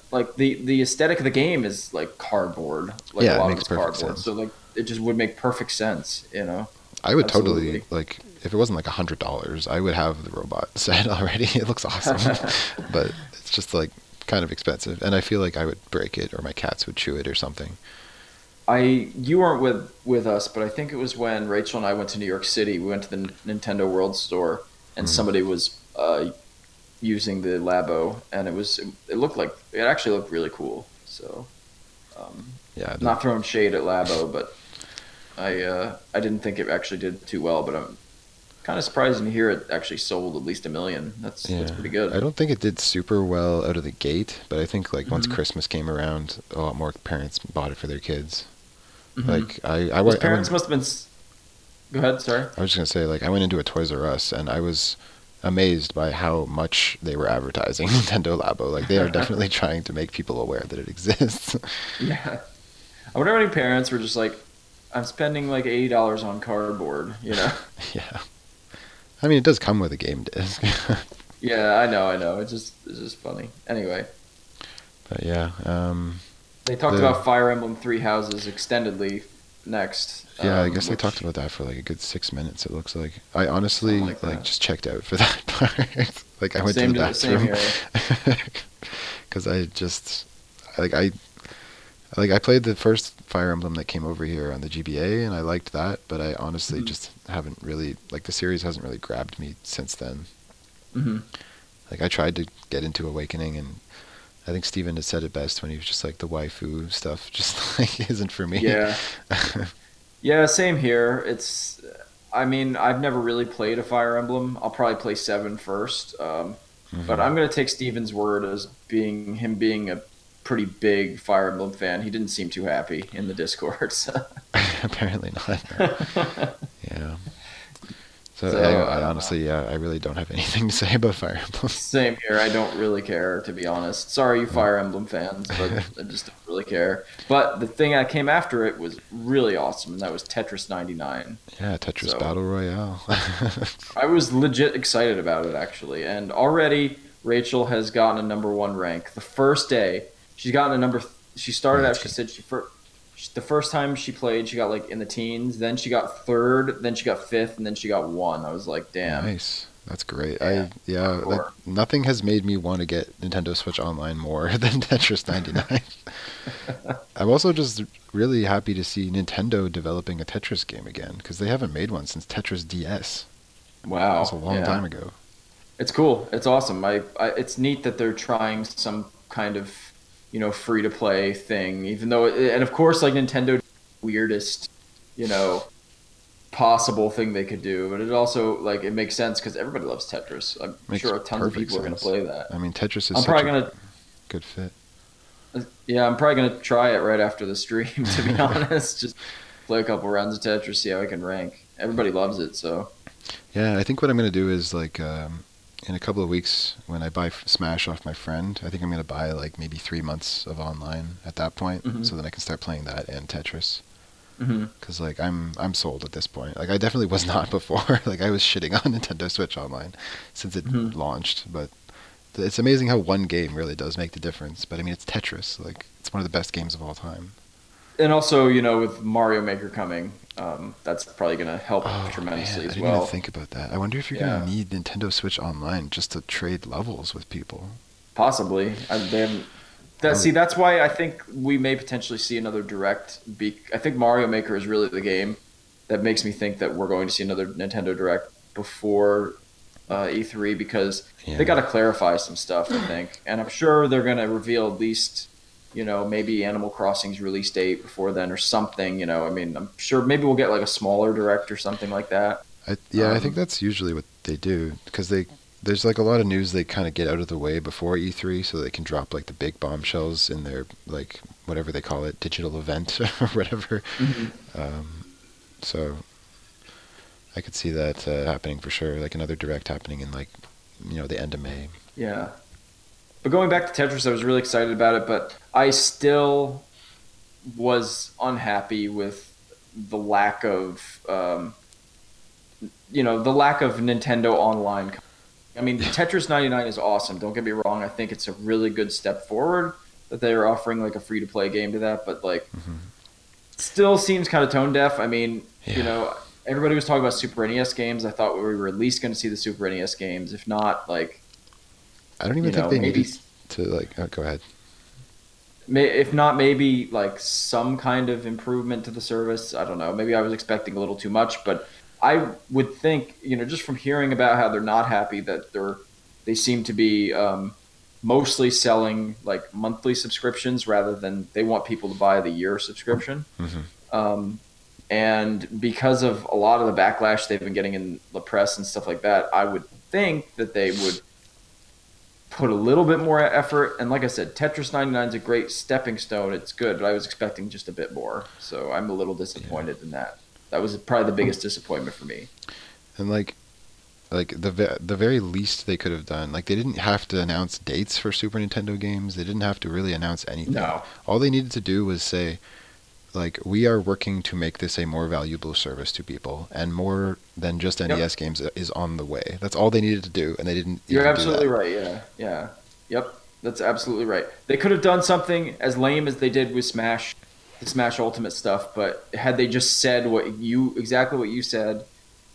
aesthetic of the game is like cardboard, like a yeah, it lot of makes it's perfect cardboard. sense. So like it just would make perfect sense, you know? I would totally Absolutely. like if it wasn't like $100, I would have the robot set already. It looks awesome, but it's just like kind of expensive, and I feel like I would break it or my cats would chew it or something. You weren't with us, but I think it was when Rachel and I went to New York City. We went to the Nintendo World Store, and Hmm. somebody was using the Labo, and it looked like it actually looked really cool. So um, Yeah, not throwing shade at Labo, but I didn't think it actually did too well, but I'm kind of surprised to hear it actually sold at least 1 million. That's yeah. pretty I good. don't think it did super well out of the gate, but I think like once Hmm. Christmas came around, a lot more parents bought it for their kids. Hmm. Like His parents must have been. Go ahead. Sorry. I was just gonna say like I went into a Toys R Us and I was amazed by how much they were advertising Nintendo Labo. Like they are definitely trying to make people aware that it exists. Yeah. I wonder how many parents were just like, I'm spending like $80 on cardboard. You know. Yeah, I mean it does come with a game disc, Yeah, I know. It's just funny. Anyway, but yeah, they talked the about Fire Emblem Three Houses extendedly next, yeah I guess they talked which about that for like a good 6 minutes. It looks like I something honestly like like that. just checked out for that part. Like I went to the Same bathroom here. because I just like I played the first Fire Emblem that came over here on the GBA and I liked that, but I honestly Hmm. just haven't really like the series hasn't really grabbed me since then. Hmm. Like I tried to get into Awakening and I think Steven has said it best when he was just like the waifu stuff just like isn't for me. Yeah. Yeah, same here. I mean, I've never really played a Fire Emblem. I'll probably play seven first. But Hmm. I'm gonna take Steven's word as being a pretty big Fire Emblem fan. He didn't seem too happy in the Discord. So. Apparently not. No. Yeah. So So I I don't know. honestly, yeah, I really don't have anything to say about Fire Emblem. Same here. I don't really care, to be honest. Sorry, you Yeah. Fire Emblem fans, but I just don't really care. But the thing that came after it was really awesome, and that was Tetris 99. Yeah, Tetris So Battle Royale. I was legit excited about it, actually. And already Rachel has gotten a number one rank. The first day, she's gotten a number. She Oh, started out. that's She good. said the first time she played, she got like in the teens. Then she got third. Then she got fifth, and then she got one. I was like, damn, Nice. That's great. damn, Yeah, that hardcore. nothing has made me want to get Nintendo Switch Online more than Tetris 99. I'm also just really happy to see Nintendo developing a Tetris game again because they haven't made one since Tetris DS. That was a Wow, long time yeah. ago. It's cool. It's awesome. It's neat that they're trying some kind of, free to play thing. Even though, and of course, like Nintendo, weirdest, you know, possible thing they could do. But it also like it makes sense because everybody loves Tetris. I'm Makes sure tons of perfect people are going to sense. play that. I mean, Tetris is I'm such probably a gonna, good fit. yeah, I'm probably gonna try it right after the stream. To be honest, just play a couple rounds of Tetris, see how I can rank. Everybody loves it, so. Yeah, I think what I'm gonna do is like in a couple of weeks when I buy Smash off my friend, I think I'm gonna buy like maybe 3 months of online at that point, Hmm. so then I can start playing that and Tetris. Hmm. Because like I'm sold at this point. Like I definitely was not before. Like I was shitting on Nintendo Switch Online since it Hmm. launched, but it's amazing how one game really does make the difference. But I mean, it's Tetris. Like it's one of the best games of all time. And also, with Mario Maker coming, that's probably going to help Oh man, tremendously I as didn't even well. think about that. I wonder if you're gonna Yeah, need Nintendo Switch Online just to trade levels with people. possibly. They haven't, I would. that's why I think we may potentially see another direct. I think Mario Maker is really the game that makes me think that we're going to see another Nintendo Direct before E3 because they Yeah. got to clarify some stuff, I think. And I'm sure they're going to reveal at least, maybe Animal Crossing's release date before then or something. I mean, I'm sure maybe we'll get like a smaller Direct or something like that. Yeah, I think Um, that's usually what they do because there's like a lot of news they kind of get out of the way before E3 so they can drop like the big bombshells in their like whatever they call it, digital event or whatever. mhm. Um, so I could see that happening for sure, like another direct happening in like the end of May. Yeah. But going back to Tetris, I was really excited about it, but I still was unhappy with the lack of, the lack of Nintendo Online. I mean, Tetris 99 is awesome. Don't get me wrong. I think it's a really good step forward that they're offering like a free to play game to that, but like Hmm. still seems kind of tone deaf. I mean, Yeah, everybody was talking about Super NES games. I thought we were at least going to see the Super NES games. If not, like, I don't even think they maybe needed to like. Go ahead. if not, maybe like some kind of improvement to the service. I don't know. Maybe I was expecting a little too much, but I would think, just from hearing about how they're not happy that they seem to be mostly selling like monthly subscriptions rather than they want people to buy the year subscription. Hmm. Um, and because of a lot of the backlash they've been getting in the press and stuff like that, I would think that they would put a little bit more effort. And like I said, Tetris 99 is a great stepping stone. It's good, but I was expecting just a bit more. So I'm a little Yeah, disappointed in that. That was probably the biggest disappointment for me. and like the very least they could have done, like they didn't have to announce dates for Super Nintendo games. They didn't have to really announce anything. No. All they needed to do was say, like, we are working to make this a more valuable service to people, and more than just Yep. NES games is on the way. That's all they needed to do, and they didn't You're even do absolutely that. right. Yeah. Yeah. Yep. That's absolutely right. They could have done something as lame as they did with Smash, the Smash Ultimate stuff, but had they just said exactly what you said,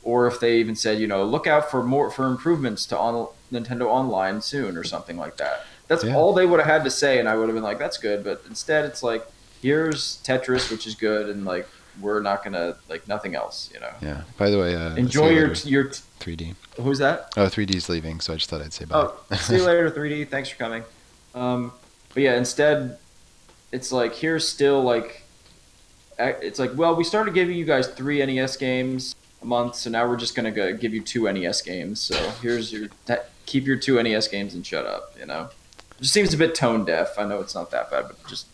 or if they even said, look out for improvements to Nintendo Online soon or something like that. That's Yeah, all they would have had to say, and I would have been like, that's good. But instead, it's like, here's Tetris, which is good, and like we're not gonna like nothing else. yeah. By the way, see Enjoy you your later, 3D. who's that? Oh, 3D's leaving, so I just thought I'd say bye. Oh, see you later, 3D. Thanks for coming. But yeah, instead, it's like here's still like it's like, well, we started giving you guys 3 NES games a month, so now we're just gonna give you 2 NES games. So here's keep your 2 NES games and shut up. It just seems a bit tone deaf. I know it's not that bad, but just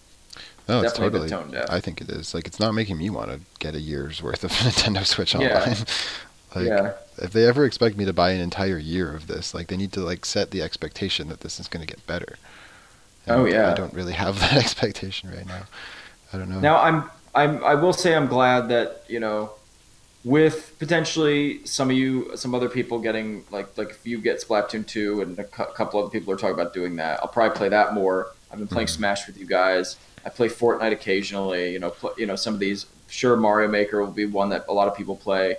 No, it's definitely a bit totally. tone deaf. I think it is. Like, it's not making me want to get a year's worth of Nintendo Switch Yeah, Online. Like, Yeah. if they ever expect me to buy an entire year of this, like they need to like set the expectation that this is going to get better. Oh And I yeah. don't really have that expectation right now. I don't know. Now I will say I'm glad that, with potentially some other people getting like if you get Splatoon 2 and a couple other people are talking about doing that, I'll probably play that more. I've been playing Mhm. Smash with you guys. I play Fortnite occasionally. Some of these. Sure, Mario Maker will be one that a lot of people play.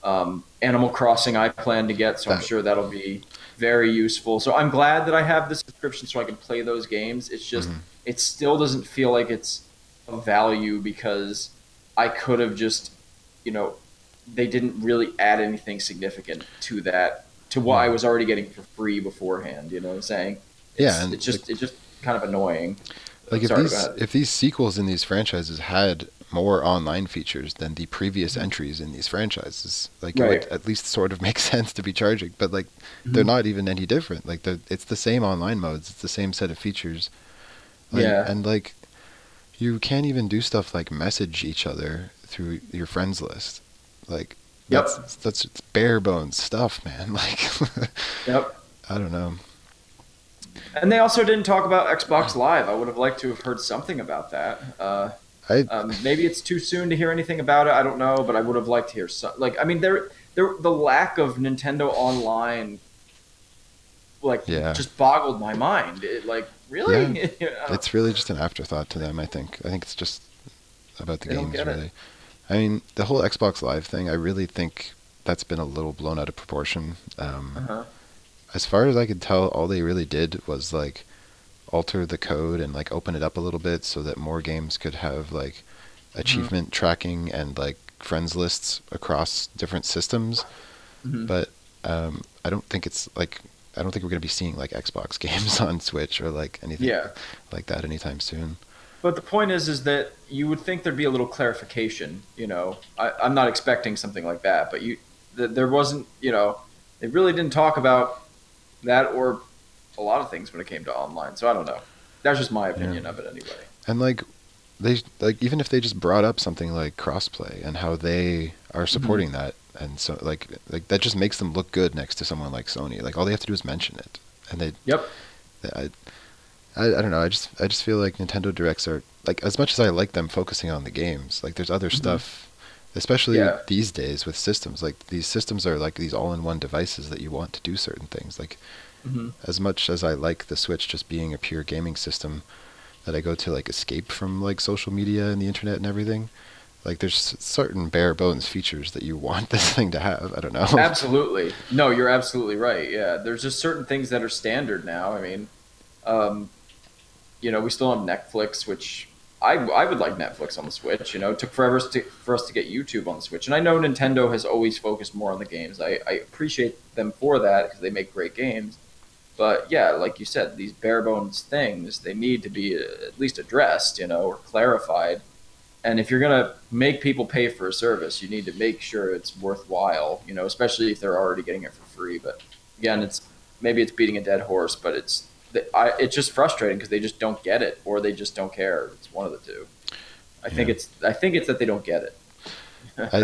Animal Crossing I plan to get, so I'm That sure that'll be very useful. So I'm glad that I have this subscription so I can play those games. It's just mhm. it still doesn't feel like it's of value because I could have just, you know, they didn't really add anything significant to that to what I Yeah. was already getting for free beforehand. You know what I'm saying? Yeah, It's and it's just it's just kind of annoying. like Sorry, go ahead. if these sequels in these franchises had more online features than the previous entries in these franchises, like it would Right. at least sort of make sense to be charging. But like they're Mhm. not even any different. Like it's the same online modes, it's the same set of features. Yeah. And like you can't even do stuff like message each other through your friends list. Like Yep. that's bare bones stuff, man. Like Yep. I don't know. And they also didn't talk about Xbox Live. I would have liked to have heard something about that. I Maybe it's too soon to hear anything about it. I don't know, but I would have liked to hear some. Like, I mean, the lack of Nintendo Online, like, yeah. just boggled my mind. Yeah. Really? It's really just an afterthought to them, I think. I think it's just about the They don't games get it. really. I mean, the whole Xbox Live thing, I really think that's been a little blown out of proportion. Uh-huh. As far as I could tell, all they really did was like alter the code and like open it up a little bit so that more games could have like Hmm. achievement tracking and like friends lists across different systems. Hmm. But I don't think it's like I don't think we're going to be seeing like Xbox games on Switch or like anything Yeah. like that anytime soon. But the point is that you would think there'd be a little clarification. I'm not expecting something like that, but there wasn't. They really didn't talk about that or a lot of things when it came to online. So I don't know. That's just my Yeah. opinion of it anyway. And like they like even if they just brought up something like crossplay and how they are Hmm. supporting that, and so like that just makes them look good next to someone like Sony. Like all they have to do is mention it, and Yep. I, I don't know. I just feel like Nintendo Directs are like as much as I like them focusing on the games. Like there's other Hmm. stuff, especially Yeah. these days with systems. Like these systems are like these all-in-one devices that you want to do certain things. Like Hmm. as much as I like the Switch just being a pure gaming system that I go to like escape from like social media and the internet and everything. Like there's certain bare bones features that you want this thing to have. I don't know. Absolutely. No, you're absolutely right. Yeah. There's just certain things that are standard now. I mean, um, we still have Netflix, which I would like Netflix on the Switch. It took forever for us to get YouTube on the Switch, and I know Nintendo has always focused more on the games. I appreciate them for that because they make great games. But yeah, like you said, these bare bones things they need to be at least addressed, or clarified. And if you're gonna make people pay for a service, you need to make sure it's worthwhile. Especially if they're already getting it for free. But again, maybe it's beating a dead horse, but it's just frustrating because they just don't get it or they just don't care. It's one of the two. Yeah. I think it's that they don't get it.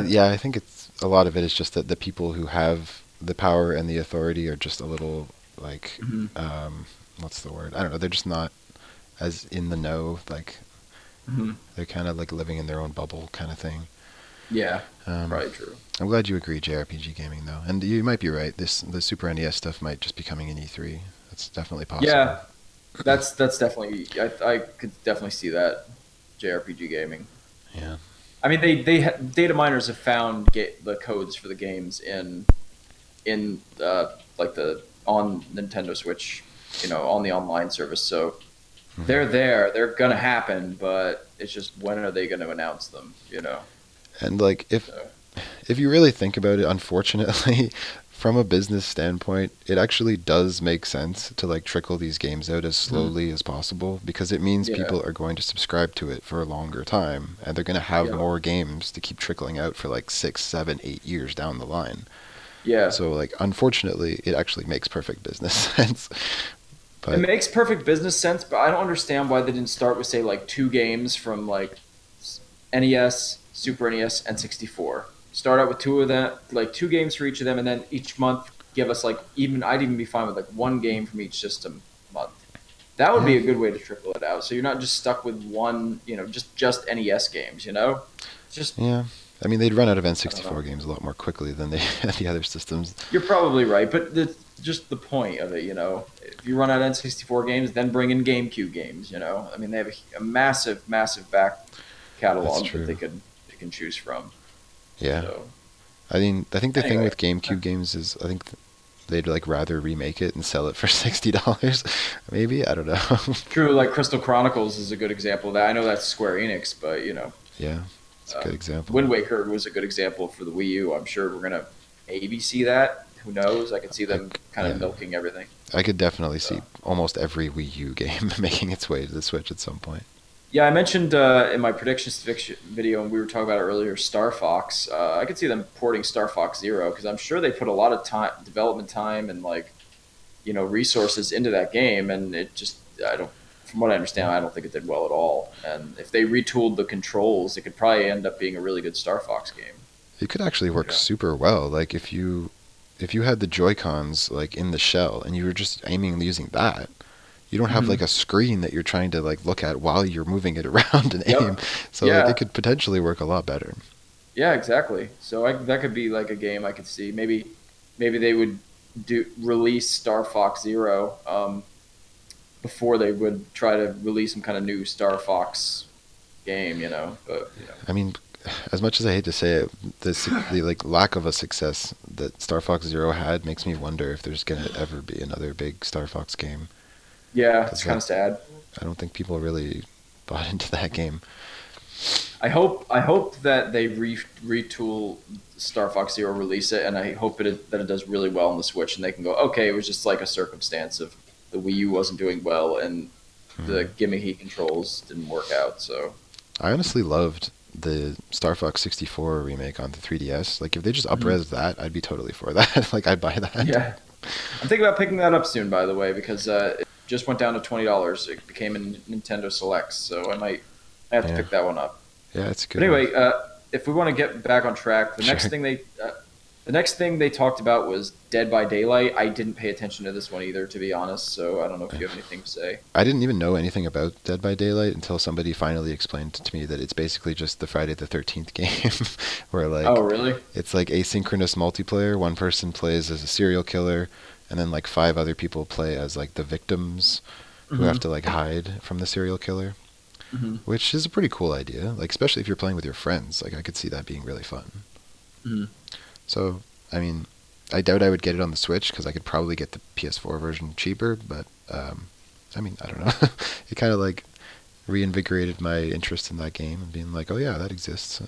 Yeah, I think it's a lot of it is just that the people who have the power and the authority are just a little like Hmm. what's the word? I don't know. They're just not as in the know. Like Hmm. they're kind of like living in their own bubble kind of thing. Yeah, Um, probably true. I'm glad you agree, JRPG gaming though, and you might be right. The Super NES stuff might just be coming in E3. That's definitely possible. Yeah, that's definitely. I could definitely see that JRPG gaming. Yeah. I mean, data miners have found the codes for the games in like the on Nintendo Switch, on the online service. So Mhm. they're there. They're gonna happen, but it's just when are they going to announce them? And like So, if you really think about it, unfortunately, from a business standpoint, it actually does make sense to like trickle these games out as mhm. slowly as possible because it means Yeah, people are going to subscribe to it for a longer time and they're going to have yeah, more games to keep trickling out for like 6, 7, 8 years down the line. yeah. So like unfortunately, it actually makes perfect business sense. It But makes perfect business sense, but I don't understand why they didn't start with say like two games from like NES, Super NES, and 64. start out with two of them, like 2 games for each of them, and then each month give us like I'd even be fine with like 1 game from each system a month. That would Yeah. be a good way to trickle it out. So you're not just stuck with one, just NES games. It's just Yeah. I mean, they'd run out of I don't N64 know. games a lot more quickly than they had the other systems. You're probably right, but just the point of it. If you run out of N64 games, then bring in GameCube games. I mean, they have a massive, massive back That's catalog that true. they can choose from. Yeah. So I mean, I think the thing anyway, with GameCube games is I think they'd like rather remake it and sell it for $60. Maybe, I don't know. true. Like Crystal Chronicles is a good example of that. I know that's Square Enix, but Yeah, it's a good example. Wind Waker was a good example for the Wii U. I'm sure we're gonna maybe see that. Who knows? I could see them kind of Yeah. milking everything. I could definitely see So. almost every Wii U game making its way to the Switch at some point. Yeah, I mentioned in my predictions video, and we were talking about it earlier, Star Fox. I could see them porting Star Fox Zero because I'm sure they put a lot of time, development time, and resources into that game, and it just I don't. From what I understand, I don't think it did well at all. And if they retooled the controls, it could probably end up being a really good Star Fox game. It could actually work Yeah. super well. Like if you had the Joy-Cons like in the shell and you were just aiming and using that, you don't have Mhm. like a screen that you're trying to like look at while you're moving it around and Yep. aim. So like Yeah. it could potentially work a lot better. Yeah, exactly. So that could be like a game I could see. Maybe they would release Star Fox Zero before they would try to release some kind of new Star Fox game. But I mean, as much as I hate to say it, the like lack of a success that Star Fox Zero had makes me wonder if there's gonna ever be another big Star Fox game. yeah, 'Cause, it's kind like, of sad. I don't think people really bought into that game. I hope that they retool Star Fox Zero, release it, and I hope that it does really well on the Switch, and they can go, okay, it was just like a circumstance of the Wii U wasn't doing well, and the gimmicky controls didn't work out. So I honestly loved the Star Fox 64 remake on the 3DS. Like, if they just Mhm. up-res that, I'd be totally for that. Like, I'd buy that. yeah, I'm thinking about picking that up soon, by the way, because it just went down to $20. It became a Nintendo Selects, so I have to Yeah. pick that one up. Yeah, it's a good. But one. anyway, if we want to get back on track, Sure. the next thing they talked about was Dead by Daylight. I didn't pay attention to this one either, to be honest. So I don't know if you have anything to say. I didn't even know anything about Dead by Daylight until somebody finally explained to me that it's basically just the Friday the 13th game, where like Oh, really? it's like asynchronous multiplayer. One person plays as a serial killer, and then like 5 other people play as like the victims who have to like hide from the serial killer. Mm-hmm. Which is a pretty cool idea, like especially if you're playing with your friends. Like I could see that being really fun. Mm-hmm. So, I mean, I doubt I would get it on the Switch because I could probably get the PS4 version cheaper. But I mean, I don't know. It kind of like reinvigorated my interest in that game and being like, oh yeah, that exists.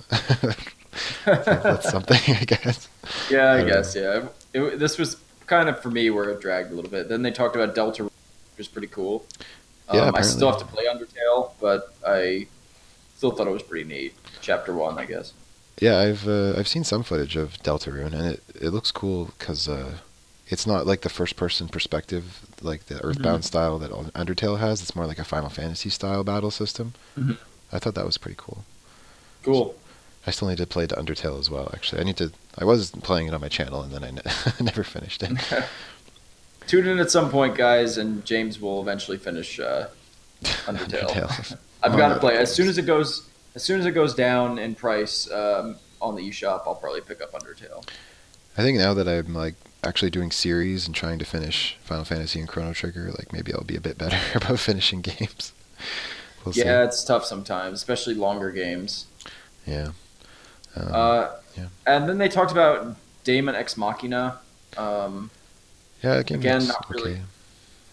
That's something, I guess. Yeah, I don't guess. know. Yeah, this was kind of for me where it dragged a little bit. Then they talked about Delta, which was pretty cool. Yeah, I still apparently. have to play Undertale, but I still thought it was pretty neat. Chapter 1, I guess. Yeah, I've seen some footage of Deltarune, and it looks cool because it's not like the first person perspective like the Earthbound style that Undertale has. It's more like a Final Fantasy style battle system. Mhm. I thought that was pretty cool. Cool. I still need to play the Undertale as well. Actually, I was playing it on my channel, and then I never finished it. Tune in at some point, guys, and James will eventually finish Undertale. Undertale. I've got to play Undertale. as soon as it goes down in price on the eShop. I'll probably pick up Undertale. I think now that I'm like actually doing series and trying to finish Final Fantasy and Chrono Trigger, like maybe I'll be a bit better about finishing games. We'll see. Yeah, it's tough sometimes, especially longer games. Yeah. Yeah. And then they talked about Daemon Ex Machina. Yeah, that game Again, looks not really. okay.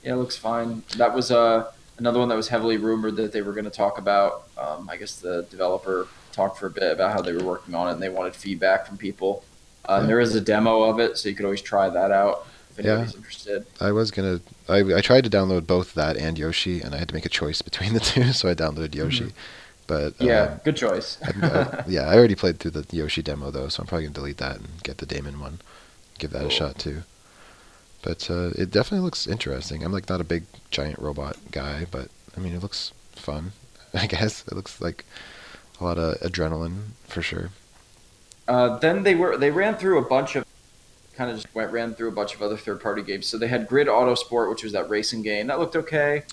Yeah, it looks fine. That was another one that was heavily rumored that they were going to talk about. I guess the developer talked for a bit about how they were working on it and they wanted feedback from people. And there is a demo of it, so you could always try that out if anybody's interested. I tried to download both that and Yoshi, and I had to make a choice between the two, so I downloaded Yoshi. But Yeah, good choice. I already played through the Yoshi demo though, so I'm probably gonna delete that and get the Daemon one. Give that a shot too. But it definitely looks interesting. I'm like not a big giant robot guy, but I mean it looks fun. I guess it looks like a lot of adrenaline for sure. Then they ran through a bunch of kind of just ran through a bunch of other third party games. So they had Grid Autosport, which was that racing game that looked okay.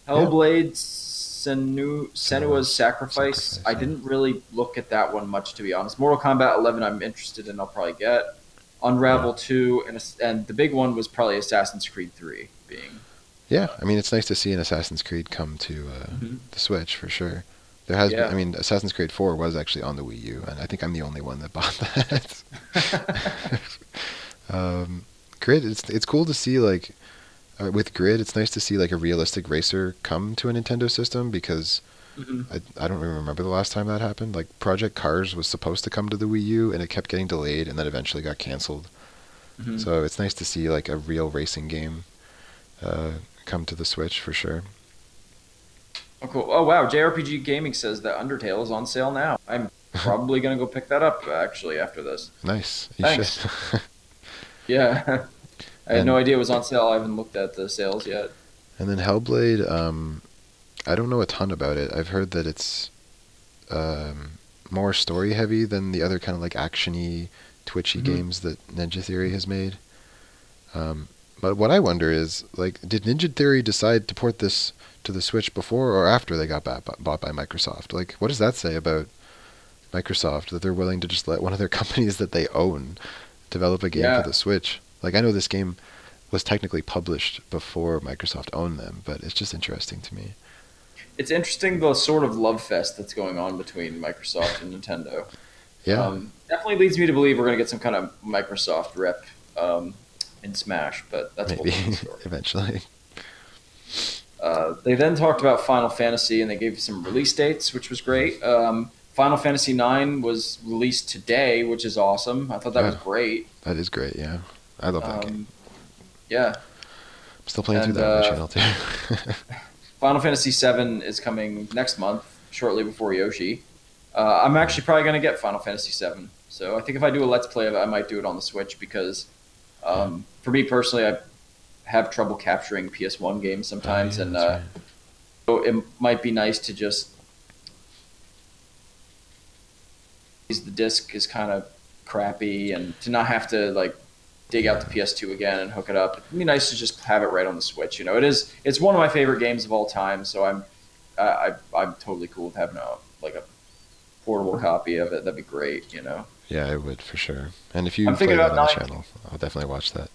Yeah. Hellblade, Senua's Senua's Sacrifice. Sacrifice. I Yeah. didn't really look at that one much, to be honest. Mortal Kombat 11, I'm interested in. I'll probably get Yeah. Unravel 2, and the big one was probably Assassin's Creed 3 being. Yeah. I mean, it's nice to see an Assassin's Creed come to Mhm. the Switch for sure. There has been. I Yeah. mean, Assassin's Creed 4 was actually on the Wii U, and I think I'm the only one that bought that. Grid. It's cool to see like with Grid. It's nice to see like a realistic racer come to a Nintendo system because Mhm. I don't even remember the last time that happened. Like Project Cars was supposed to come to the Wii U and it kept getting delayed and then eventually got canceled. Mhm. So it's nice to see like a real racing game uh, come to the Switch for sure. Oh, cool. Oh, wow. JRPG Gaming says that Undertale is on sale now. I'm probably going to go pick that up, actually, after this. Nice. You Thanks. should. Yeah. I had no and idea it was on sale. I haven't looked at the sales yet. and then Hellblade. I don't know a ton about it. I've heard that it's more story heavy than the other kind of like actiony, twitchy Mhm. games that Ninja Theory has made. But what I wonder is, like, did Ninja Theory decide to port this to the Switch before or after they got bought by Microsoft? Like, what does that say about Microsoft that they're willing to just let one of their companies that they own develop a game for Yeah. the Switch? Like, I know this game was technically published before Microsoft owned them, but it's just interesting to me. It's interesting the sort of love fest that's going on between Microsoft and Nintendo. Yeah, Definitely leads me to believe we're going to get some kind of Microsoft rep in Smash, but that's a whole maybe different story. eventually. They then talked about Final Fantasy and they gave some release dates, which was great. Final Fantasy IX was released today, which is awesome. I thought that was Yeah, great. that is great. Yeah, I love that game. Um, yeah, I'm still playing through and that on my channel too. Final Fantasy VII is coming next month, shortly before Yoshi. I'm actually probably going to get Final Fantasy VII. So I think if I do a Let's Play of it, I might do it on the Switch because for me personally, I have trouble capturing PS1 games Oh sometimes, yeah, and that's right. so it might be nice to just the disc is kind of crappy and to not have to like dig out the PS2 again and hook it up. It'd be nice to just have it right on the Switch. You know, it's one of my favorite games of all time, so I'm totally cool with having a portable copy of it. That'd be great. You know, Yeah, I would for sure. And if you I'm play thinking that about on the nine. channel, I'll definitely watch that.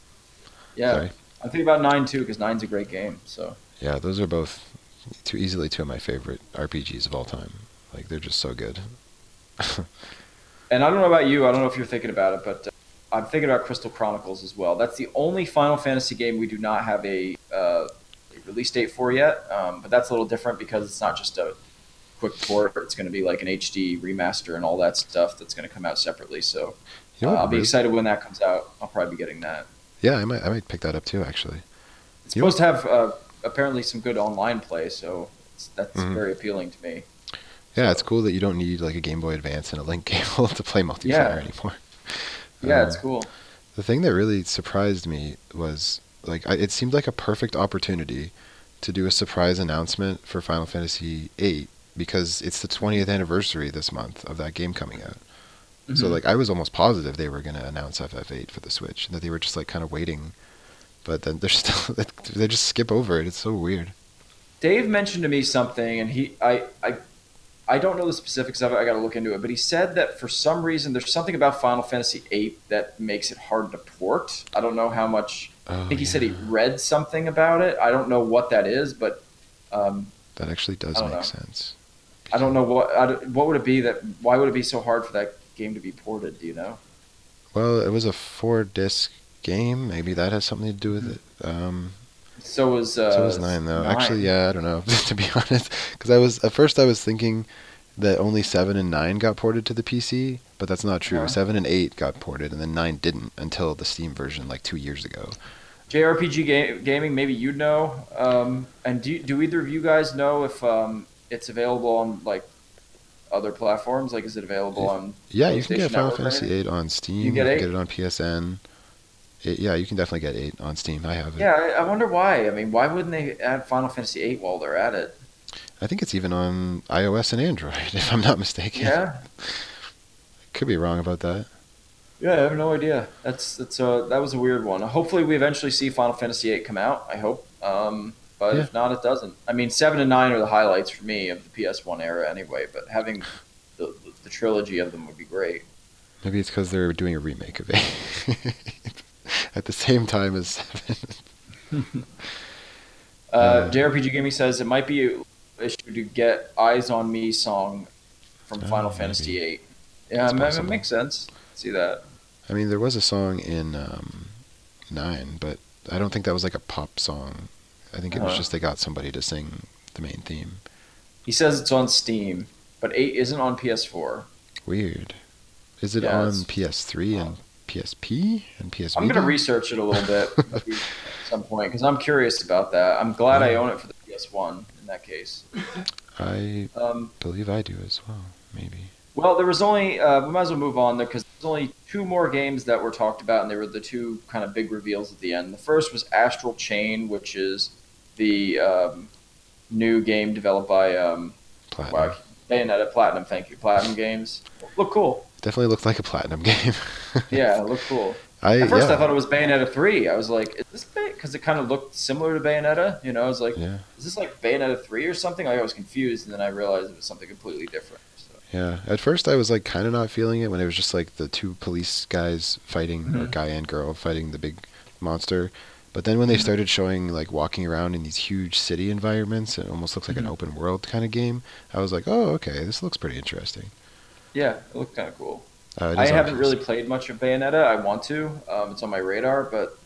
Yeah, Sorry. I'm thinking about nine too because nine's a great game. So Yeah, those are both two of my favorite RPGs of all time. Like they're just so good. and I don't know about you. I don't know if you're thinking about it, but I'm thinking about Crystal Chronicles as well. That's the only Final Fantasy game we do not have a release date for yet. But that's a little different because it's not just a quick port. It's going to be like an HD remaster and all that stuff that's going to come out separately. So You know I'll what? be excited when that comes out. I'll probably be getting that. Yeah, I might pick that up too. Actually. It's You know supposed to have apparently some good online play, so that's Mhm. very appealing to me. Yeah, So, it's cool that you don't need like a Game Boy Advance and a link cable to play multiplayer yeah, anymore. yeah, it's Um, cool. the thing that really surprised me was like it seemed like a perfect opportunity to do a surprise announcement for Final Fantasy VIII because it's the 20th anniversary this month of that game coming out. So Hmm. like I was almost positive they were going to announce FF8 for the Switch, and that they were just like kind of waiting, but then they're still they just skip over it. It's so weird. Dave mentioned to me something, and I don't know the specifics of it. I got to look into it, but he said that for some reason there's something about Final Fantasy VIII that makes it hard to port. I don't know how much. I Oh think he said he yeah, read something about it. I don't know what that is, but um, that actually I does don't make know. sense. I don't Because, know what would it be that. Why would it be so hard for that game to be ported? Do you know? well, it was a 4 disc game. Maybe that has something to do with it. So was nine though. Actually, nine. yeah, I don't know to be honest, because I was at first I was thinking that only 7 and 9 got ported to the PC, but that's not true. Uh-huh. 7 and 8 got ported, and then 9 didn't until the Steam version like 2 years ago. JRPG gaming, maybe you'd know. And do either of you guys know if it's available on like other platforms? Like, is it available Y- on Yeah, you can get PlayStation Final Network or Fantasy anything? 8 on You Steam. You get can get eight? it on PSN. Yeah, you can definitely get 8 on Steam. I have it. Yeah, I wonder why. I mean, why wouldn't they add Final Fantasy VIII while they're at it? I think it's even on iOS and Android, if I'm not mistaken. Yeah, could be wrong about that. Yeah, I have no idea. That was a weird one. Hopefully, we eventually see Final Fantasy VIII come out. I hope. But Yeah. if not, it doesn't. I mean, 7 and 9 are the highlights for me of the PS1 era anyway. But having the trilogy of them would be great. Maybe it's because they're doing a remake of it at the same time as 7. JRPG Gaming says it might be an issue to get "Eyes on Me" song from Final Fantasy maybe. VIII. Yeah, it makes sense. See that. I mean, there was a song in 9, but I don't think that was like a pop song. I think it was just they got somebody to sing the main theme. He says it's on Steam, but 8 isn't on PS4. Weird. Is it Yeah, on it's- PS3 and PSP and PS I'm Vita? gonna research it a little bit maybe at some point because I'm curious about that. I'm glad I own it for the PS1 in that case. I Um, believe I do as well, maybe. well, there was only we might as well move on there because there's only 2 more games that were talked about, and they were the 2 kind of big reveals at the end. The first was Astral Chain, which is the new game developed by Platinum. wow, Bayonetta Platinum. Thank you, Platinum Games. Look cool. Definitely looked like a Platinum game. Yeah, it looked cool. At first, yeah. I thought it was Bayonetta 3. I was like, is this because it kind of looked similar to Bayonetta? You know, I was like, Yeah. is this like Bayonetta 3 or something? Like, I was confused, and then I realized it was something completely different. So. Yeah. At first, I was like kind of not feeling it when it was just like the 2 police guys fighting, or guy and girl fighting the big monster. But then when they started showing like walking around in these huge city environments, it almost looks like an open world kind of game. I was like, oh, okay, this looks pretty interesting. Yeah, it looked kind of cool. It I is on haven't PS. really played much of Bayonetta. I want to. It's on my radar, but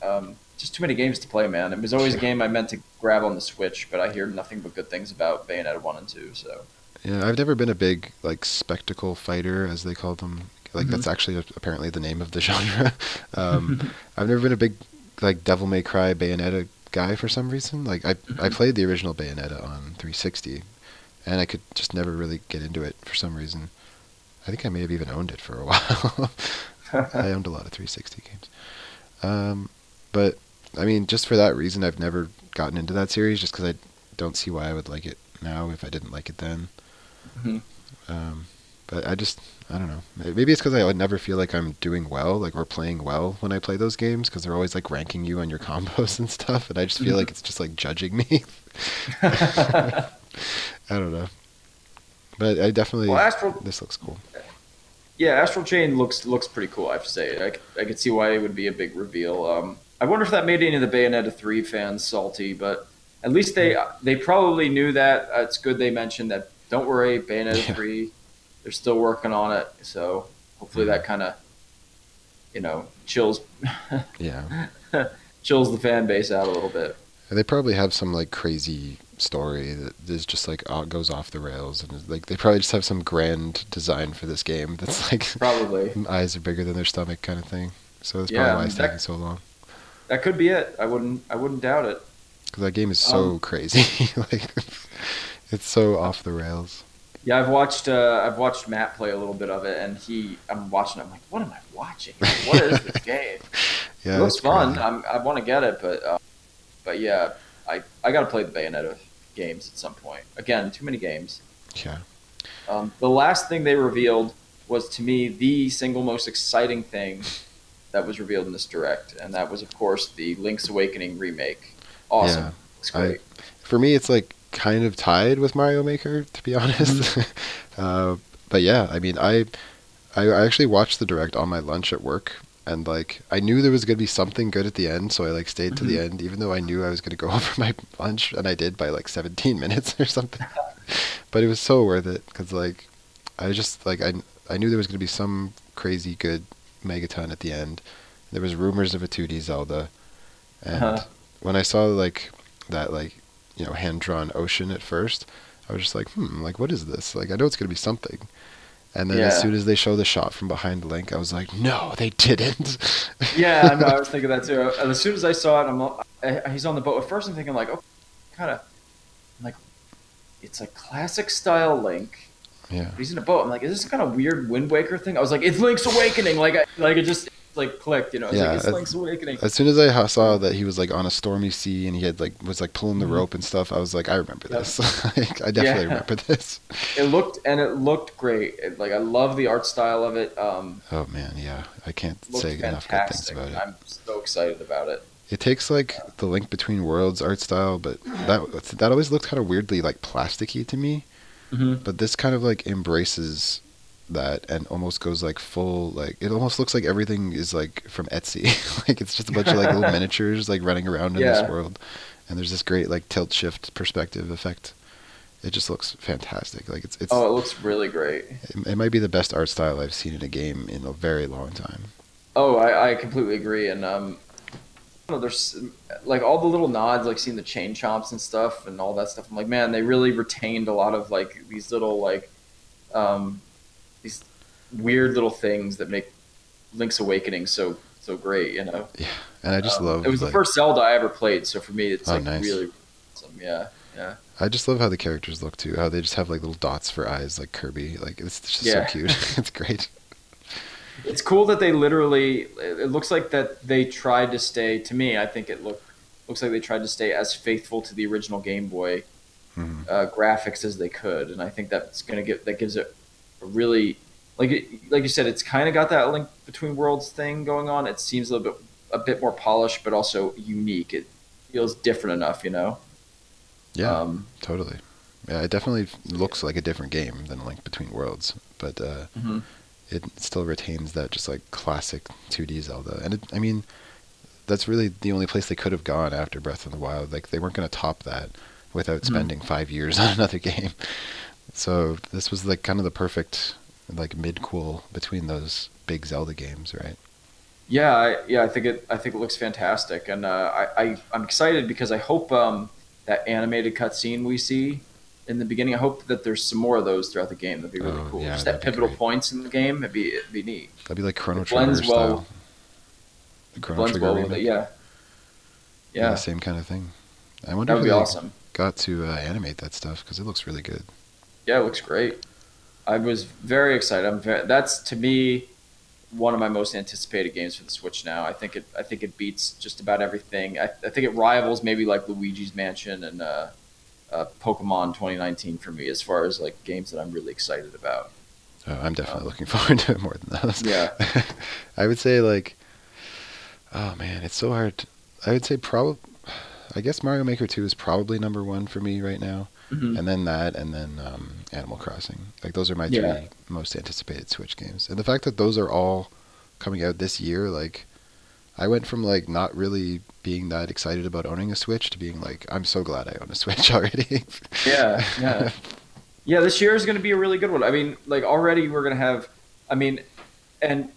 just too many games to play, man. It was always a game I meant to grab on the Switch, but I hear nothing but good things about Bayonetta 1 and 2. So Yeah, I've never been a big like spectacle fighter, as they call them. Like that's actually apparently the name of the genre. I've never been a big like Devil May Cry Bayonetta guy for some reason. Like I played the original Bayonetta on 360, and I could just never really get into it for some reason. I think I may have even owned it for a while. I owned a lot of 360 games. But I mean, just for that reason, I've never gotten into that series, just because I don't see why I would like it now if I didn't like it then. But I don't know. Maybe it's because I would never feel like I'm doing well, like we're playing well when I play those games, because they're always like ranking you on your combos and stuff, and I just feel like it's just like judging me. I don't know. But I definitely, this looks cool. Yeah, Astral Chain looks pretty cool, I have to say. I could see why it would be a big reveal. I wonder if that made any of the Bayonetta 3 fans salty, but at least they probably knew that. It's good they mentioned that. Don't worry, Bayonetta 3, they're still working on it, so hopefully that kind of, chills chills the fan base out a little bit. They probably have some like crazy story that is just like goes off the rails, and like they probably just have some grand design for this game that's like probably eyes are bigger than their stomach kind of thing. So that's probably why it's taking so long. That could be it. I wouldn't doubt it. Because that game is so crazy, like it's so off the rails. Yeah, I've watched Matt play a little bit of it, and I'm watching. I'm like, what am I watching? What is this game? Yeah, it looks fun. I want to get it, but yeah, I got to play the Bayonetta games at some point. Again, too many games. Yeah. The last thing they revealed was, to me, the single most exciting thing that was revealed in this direct, and that was, of course, the Link's Awakening remake. Awesome. Yeah. It's great. For me, it's like kind of tied with Mario Maker, to be honest. But yeah, I mean, I actually watched the direct on my lunch at work, and like I knew there was going to be something good at the end, so I like stayed to the end, even though I knew I was going to go over my lunch, and I did by like 17 minutes or something. But it was so worth it, because like I just like I knew there was going to be some crazy good Megaton at the end. There was rumors of a 2D Zelda, and when I saw like that like hand-drawn ocean at first, I was just like, like what is this? Like I know it's going to be something. And then as soon as they show the shot from behind Link, I was like, no, they didn't. Yeah, I know. I was thinking that too. As soon as I saw it, he's on the boat. At first, I'm thinking like, oh, kind of like it's like classic style Link. Yeah. But he's in a boat. I'm like, is this kind of weird Wind Waker thing? I was like, it's Link's Awakening. Like it just like clicked. You know, it's like Yeah, it's Link's Awakening. as soon as I saw that he was like on a stormy sea and he had like was like pulling the Mhm. rope and stuff, I was like, I remember Yep. this. Like, I definitely Yeah. remember this. It looked great. Like I love the art style of it. Oh man, yeah, I can't Looked say enough good things fantastic. about it. I'm so excited about it. It takes like the Link Between Worlds art style, but that always looked kind of weirdly like plasticky to me. Hmm. But this kind of like embraces that and almost goes like full like it almost looks like everything is like from Etsy. Like it's just a bunch of like little miniatures like running around in this Yeah. world. And there's this great like tilt shift perspective effect. It just looks fantastic. Like Oh, it looks really great. it might be the best art style I've seen in a game in a very long time. Oh, I completely agree. And I don't know, there's like all the little nods, like seeing the chain chomps and stuff and all that stuff. I'm like, man, they really retained a lot of like these little like um, these weird little things that make Link's Awakening so great. You know, Yeah. And I just it was love the like first Zelda I ever played, so for me, it's oh like nice. really awesome. Yeah, yeah, I just love how the characters look too. How they just have like little dots for eyes, like Kirby. Like it's just so yeah. cute. It's great. It's cool that they literally. It looks like that they tried to stay. To me, I think looks like they tried to stay as faithful to the original Game Boy Mhm. graphics as they could, and I think that's gonna get that gives it a really like you said, it's kind of got that Link Between Worlds thing going on. It seems a bit more polished, but also unique. It feels different enough, you know. Yeah, Um, totally. Yeah, it definitely looks like a different game than Link Between Worlds, but mhm. it still retains that just like classic 2D Zelda. And I mean, that's really the only place they could have gone after Breath of the Wild. Like they weren't going to top that without Mhm. spending 5 years on another game. So this was like kind of the perfect like mid-cool between those big Zelda games, right? Yeah, I think it looks fantastic, and I'm excited because I hope that animated cutscene we see in the beginning. I hope that there's some more of those throughout the game. That'd be really Oh cool. yeah, Just that'd at be pivotal great. points in the game, it'd be neat. That'd be like Chrono It Trigger blends style, well. the It Chrono blends Trigger well with it. remake. Yeah, Yeah, yeah, same kind of thing. I wonder that if would be they awesome. got to animate that stuff because it looks really good. Yeah, it looks great. I was very excited. That's to me one of my most anticipated games for the Switch now. I think it beats just about everything. I think it rivals maybe like Luigi's Mansion and Pokemon 2019 for me as far as like games that I'm really excited about. I'm definitely Um, looking forward to it more than those. yeah. I would say like, oh man, it's so hard. I would say probably, I guess Mario Maker 2 is probably number one for me right now, Hmm. and then that, and then Animal Crossing. Like those are my Yeah. three most anticipated Switch games, and the fact that those are all coming out this year, like I went from like not really being that excited about owning a Switch to being like, I'm so glad I own a Switch already. Yeah. Yeah. Yeah. This year is going to be a really good one. I mean, like already we're going to have. I mean, and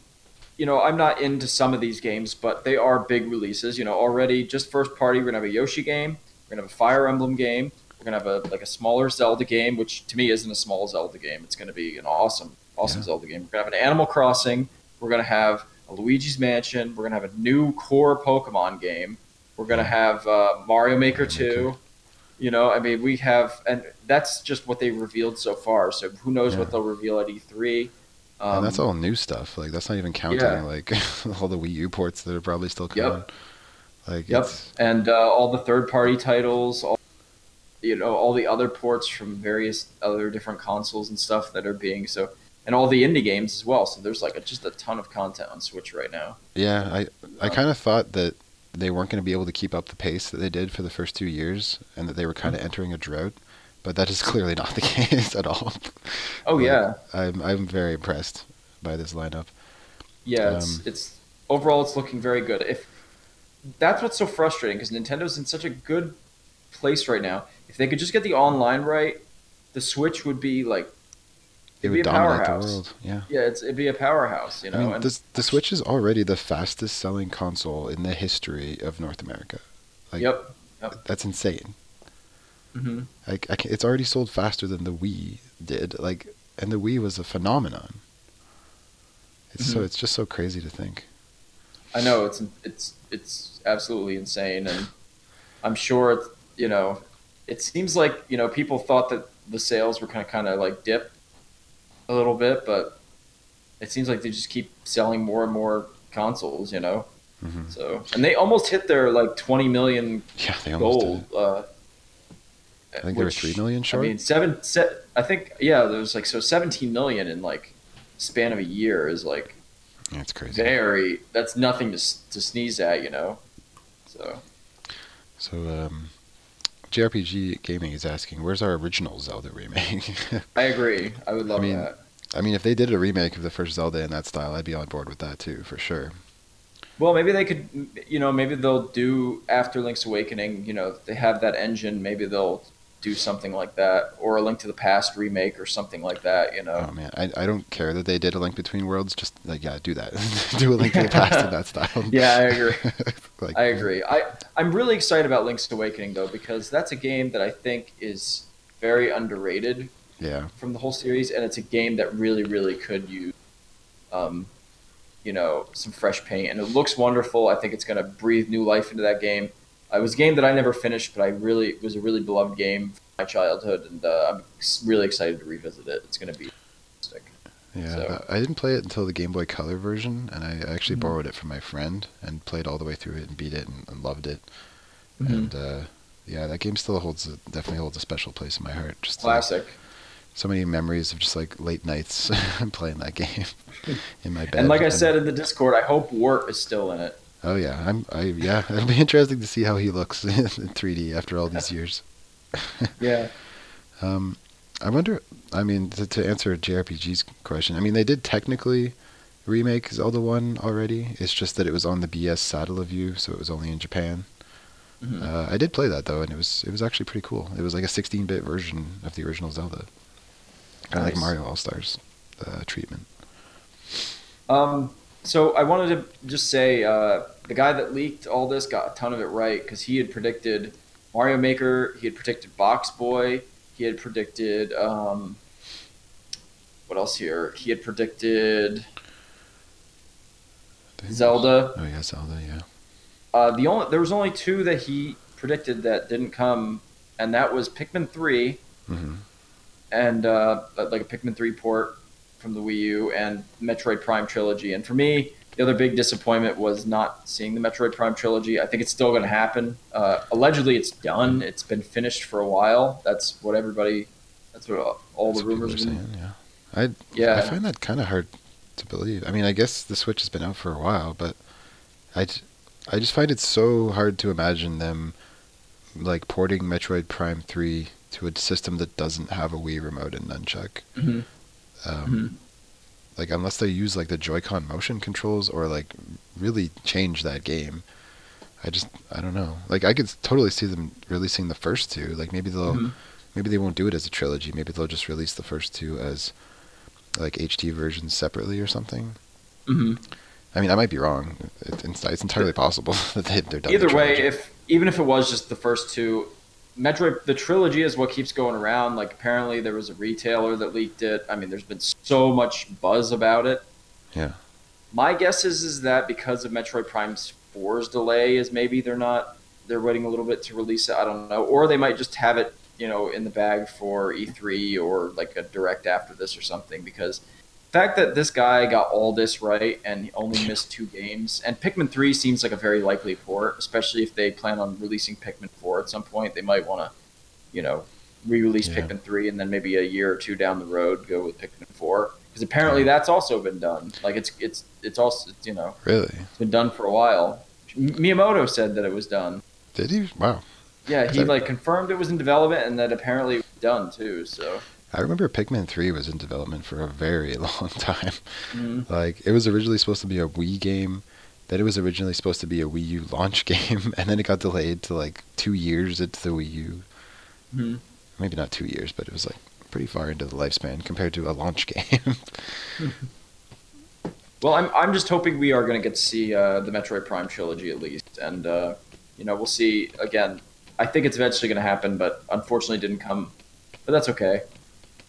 you know, I'm not into some of these games, but they are big releases. You know, already just first party, we're gonna have a Yoshi game, we're gonna have a Fire Emblem game, we're gonna have a like a smaller Zelda game, which to me isn't a small Zelda game. It's gonna be an awesome Yeah, Zelda game. We're gonna have an Animal Crossing. We're gonna have a Luigi's Mansion. We're gonna have a new core Pokemon game. We're gonna yeah, have Mario Maker Mario Maker. 2. You know, I mean, we have, and that's just what they revealed so far. So who knows Yeah. what they'll reveal at E3? And that's Um, all new stuff. Like that's not even counting yeah. like all the Wii U ports that are probably still coming. Yep. Like Yep, it's and all the third-party titles, all the other ports from various other different consoles and stuff that are being so, and all the indie games as well. So there's like just a ton of content on Switch right now. yeah, I Um, kind of thought that they weren't going to be able to keep up the pace that they did for the first 2 years and that they were kind of entering a drought, but that is clearly not the case at all. oh Like yeah, I'm very impressed by this lineup. yeah. Um, It's overall it's looking very good. If that's what's so frustrating because Nintendo's in such a good place right now. If they could just get the online right, the Switch would be like it it'd be would a dominate the powerhouse. world. Yeah. Yeah, it'd be a powerhouse, you I know. mean, And the Switch is already the fastest selling console in the history of North America. Like yep, yep. that's insane. Hmm. Like it's already sold faster than the Wii did. Like, and the Wii was a phenomenon. Hmm. It's just so crazy to think. I know it's absolutely insane, and I'm sure it's, you know, it seems like people thought that the sales were kind of like dip a little bit, but it seems like they just keep selling more and more consoles, you know. Hmm. So, and they almost hit their like 20 million Yeah, they almost did goal, it. I think they were 3 which million I short. mean, I think yeah, there's like so 17 million in like span of a year is like Yeah, it's crazy. very. That's nothing to sneeze at, you know. So So, JRPG Gaming is asking, where's our original Zelda remake? I agree. I would I love mean, that. if they did a remake of the first Zelda in that style, I'd be on board with that too, for sure. Well, maybe they could, you know, maybe they'll do after Link's Awakening, you know, they have that engine, maybe they'll do something like that, or a Link to the Past remake or something like that, you know. Oh man, I don't care that they did a Link Between Worlds. Just like, yeah, do that. Do a Link to the Past in that style. Yeah, I agree. Like, I agree. I'm really excited about Link's Awakening though, because that's a game that I think is very underrated yeah, from the whole series, and it's a game that really, really could use, um, you know, some fresh paint, and it looks wonderful. I think it's going to breathe new life into that game. It was a game that I never finished, but it was a really beloved game from my childhood, and I'm really excited to revisit it. It's going to be fantastic. yeah. So, I didn't play it until the Game Boy Color version, and I actually mhm. borrowed it from my friend and played all the way through it and beat it and loved it. Mhm. And yeah, that game still definitely holds a special place in my heart. Just Classic. so many memories of just like late nights playing that game in my And bed. like I And said in the Discord, I hope Wart is still in it. oh yeah, yeah, it'll be interesting to see how he looks in 3D after all these years. Yeah. um, I wonder. I mean, to answer JRPG's question, I mean they did technically remake Zelda 1 already. It's just that it was on the BS Satellaview, so it was only in Japan. Mhm. I did play that though, and it was actually pretty cool. It was like a 16-bit version of the original Zelda, kind of like Nice. Mario All Stars treatment. Um, so I wanted to just say the guy that leaked all this got a ton of it right because he had predicted Mario Maker, he had predicted Box Boy, he had predicted what else here? He had predicted Zelda. Oh yeah, Zelda. Yeah. There was only two that he predicted that didn't come, and that was Pikmin 3 Hmm. and like a Pikmin 3 port from the Wii U and Metroid Prime Trilogy. And for me, the other big disappointment was not seeing the Metroid Prime Trilogy. I think it's still going to happen. Allegedly, it's done. It's been finished for a while. That's what all That's the what people rumors are have been. saying. Yeah. I Yeah. find that kind of hard to believe. I mean, I guess the Switch has been out for a while, but I, j- I just find it so hard to imagine them like porting Metroid Prime 3 to a system that doesn't have a Wii remote and nunchuck. Hmm. Hmm. Um, like unless they use like the Joy-Con motion controls or like really change that game. I don't know. Like I could totally see them releasing the first two. Like Hmm. maybe they won't do it as a trilogy. Maybe they'll just release the first two as like HD versions separately or something. Hmm. I mean, I might be wrong. It's entirely possible that they're done the Either way, trilogy. if even if it was just the first two, Metroid the trilogy is what keeps going around. Like apparently there was a retailer that leaked it. I mean, there's been so much buzz about it. Yeah. My guess is that because of Metroid Prime 4's delay, is maybe they're waiting a little bit to release it. I don't know, or they might just have it, you know, in the bag for E3 or like a direct after this or something. Because the fact that this guy got all this right and he only missed two games, and Pikmin 3 seems like a very likely port, especially if they plan on releasing Pikmin 4 at some point. They might want to, you know, re-release Yeah. Pikmin 3 and then maybe a year or two down the road go with Pikmin 4 because apparently Yeah. that's also been done. Like it's also you know Really? it's been done for a while. Miyamoto said that it was done. Did he? Wow. Yeah, 'Cause he like confirmed it was in development and that apparently it was done too. So I remember Pikmin 3 was in development for a very long time. mm, Like, it was originally supposed to be a Wii game, then it was originally supposed to be a Wii U launch game, and then it got delayed to like 2 years into the Wii U. mm. Maybe not 2 years, but it was like pretty far into the lifespan compared to a launch game. Well, I'm just hoping we are going to get to see the Metroid Prime trilogy at least, and you know we'll see again. I think it's eventually going to happen, but unfortunately it didn't come. But that's okay.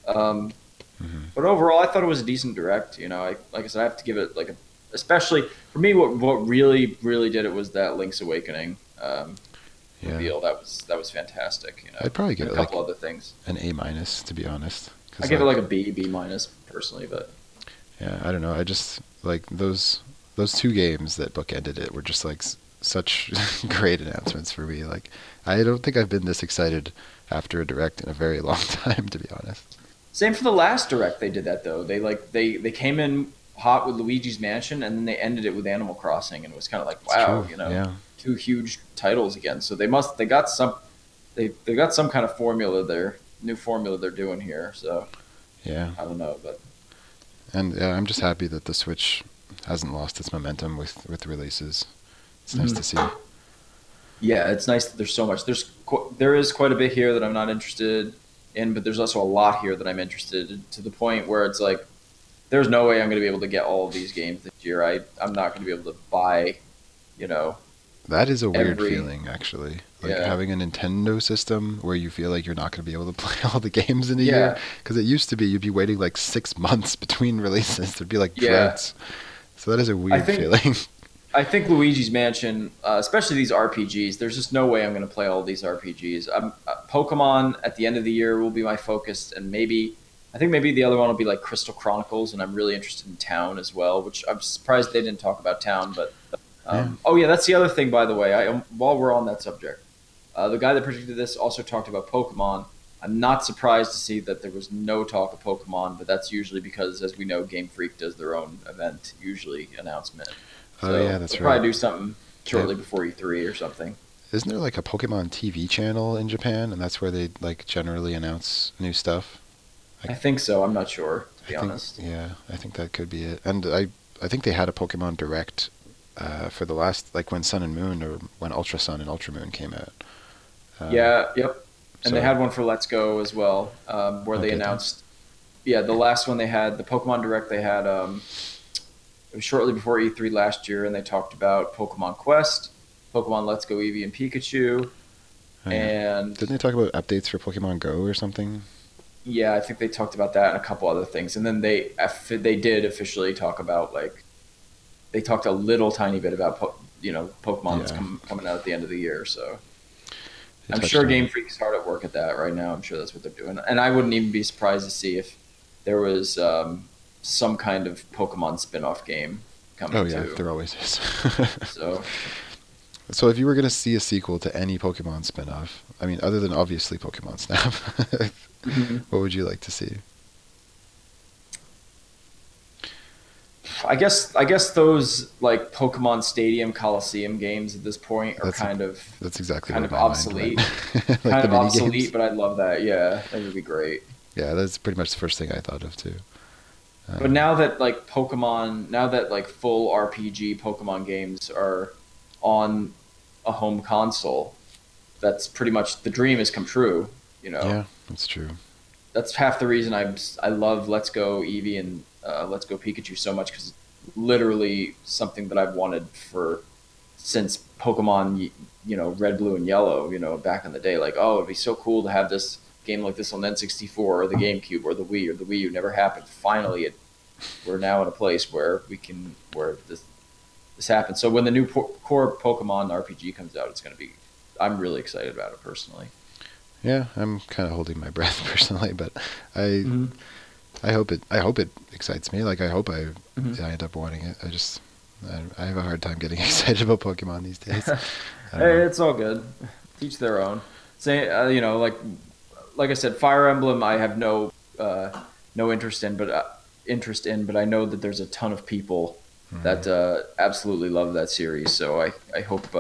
Um, Hmm. But overall, I thought it was a decent direct. You know, like I said, I have to give it like a, especially for me, what really did it was that Link's Awakening Yeah. reveal. That was fantastic. You know, I'd probably give and a it like couple other things. an A minus, to be honest. I 'Cause give it like a B minus personally, but yeah, I don't know. I just like those those two games that bookended it were just like such great announcements for me. Like, I don't think I've been this excited after a direct in a very long time, to be honest. Same for the last direct. They did that though. They came in hot with Luigi's Mansion, and then they ended it with Animal Crossing, and it was kind of like, It's wow, true. you know, Yeah. two huge titles again. So they got some kind of formula there, new formula they're doing here. So Yeah. I don't know, but And yeah, I'm just happy that the Switch hasn't lost its momentum with releases. It's nice to see. yeah, it's nice that there's so much. There is quite a bit here that I'm not interested in, but there's also a lot here that I'm interested in, to the point where it's like, there's no way I'm going to be able to get all of these games this year. I'm not going to be able to buy, you know, That is a weird every feeling, actually. Like yeah. having a Nintendo system where you feel like you're not going to be able to play all the games in a Yeah. year. Because it used to be you'd be waiting like 6 months between releases. There'd be like Yeah. droughts. So that is a weird feeling. I think Luigi's Mansion, especially these RPGs, there's just no way I'm going to play all these RPGs. Pokemon at the end of the year will be my focus, and I think maybe the other one will be like Crystal Chronicles, and I'm really interested in Town as well, which I'm surprised they didn't talk about Town. But oh yeah, that's the other thing, by the way. While we're on that subject, the guy that predicted this also talked about Pokemon. I'm not surprised to see that there was no talk of Pokemon, but that's usually because, as we know, Game Freak does their own event, usually announcement. Oh So yeah, that's they'll right. probably do something shortly before E3 or something. Isn't there like a Pokemon TV channel in Japan, and that's where they like generally announce new stuff? I think so. I'm not sure, to be I think, honest. yeah, I think that could be it. And I think they had a Pokemon Direct for the last, like when Sun and Moon or when Ultra Sun and Ultra Moon came out. Yeah, yep. And they So had one for Let's Go as well, where they okay, announced. Yeah, the last one they had, the Pokemon Direct, they had. It was shortly before E3 last year, and they talked about Pokemon Quest, Pokemon Let's Go Eevee and Pikachu, oh, yeah. and Didn't they talk about updates for Pokemon Go or something? yeah, I think they talked about that and a couple other things. And then they did officially talk about they talked a little tiny bit about Pokemon that's Yeah. coming out at the end of the year. So They I'm touched sure on Game it. Freak is hard at work at that right now. I'm sure that's what they're doing. And I wouldn't even be surprised to see if there was some kind of Pokemon spin-off game coming Oh yeah, too. there always is. So So if you were going to see a sequel to any Pokemon spin-off, I mean, other than obviously Pokemon Snap, what would you like to see? I guess those like Pokemon Stadium Coliseum games at this point are That's kind of exactly kind where of my mind obsolete. went. Like Kind the of mini obsolete, games. but I'd love that. Yeah, that would be great. Yeah, that's pretty much the first thing I thought of too. But now that like full RPG Pokemon games are on a home console, that's pretty much the dream has come true. You know, Yeah, that's true. that's half the reason I love Let's Go Eevee and Let's Go Pikachu so much, because it's literally something that I've wanted since Pokemon, Red, Blue, and Yellow. Back in the day, like, oh, it'd be so cool to have this game like this on N64 or the GameCube or the Wii or the Wii U. Never happened. Finally, we're now in a place where this happens. So when the new core Pokemon RPG comes out, I'm really excited about it personally. Yeah, I'm kind of holding my breath personally, but I I hope it excites me. Like I hope I end up wanting it. I have a hard time getting excited about Pokemon these days. I don't Hey, know. it's all good. Each their own. Say, like I said, Fire Emblem, I have no interest in, but I know that there's a ton of people that absolutely love that series. So I hope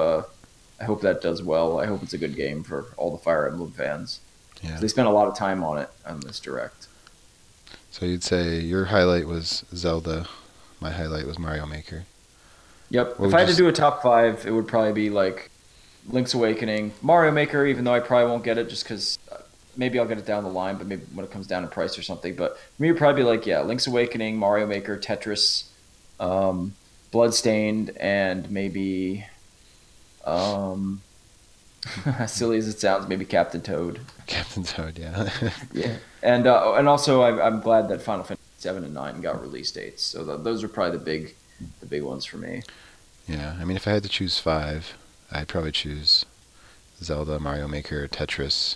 that does well. I hope it's a good game for all the Fire Emblem fans. Yeah. They spent a lot of time on it on this direct. So you'd say your highlight was Zelda, my highlight was Mario Maker. Yep. What If would I had you to do a top 5, it would probably be like Link's Awakening, Mario Maker, even though I probably won't get it just because maybe I'll get it down the line, but maybe when it comes down to price or something. But for me, it'd probably be like, yeah, Link's Awakening, Mario Maker, Tetris, Bloodstained, and maybe, as silly as it sounds, maybe Captain Toad. Captain Toad, yeah. Yeah. And also, I'm glad that Final Fantasy 7 and 9 got release dates. So those are probably the big ones for me. Yeah, I mean, if I had to choose 5, I'd probably choose Zelda, Mario Maker, Tetris.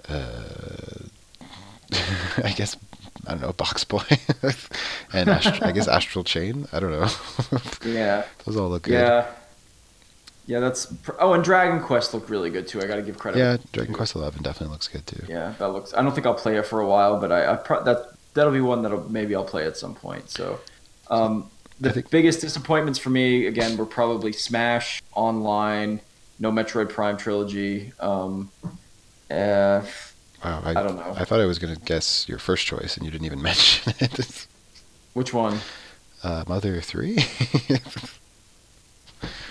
I guess I don't know, Box Boy, and I guess Astral Chain. I don't know. Yeah, Those all look good. yeah, yeah. Oh, and Dragon Quest looked really good too. I got to give credit. Yeah, Dragon Quest 11 definitely looks good too. Yeah, that looks. I don't think I'll play it for a while, but that'll be one maybe I'll play at some point. So, the biggest disappointments for me again were probably Smash Online, no Metroid Prime Trilogy. Wow, I don't know. I thought I was gonna guess your first choice, and you didn't even mention it. Which one? Mother 3.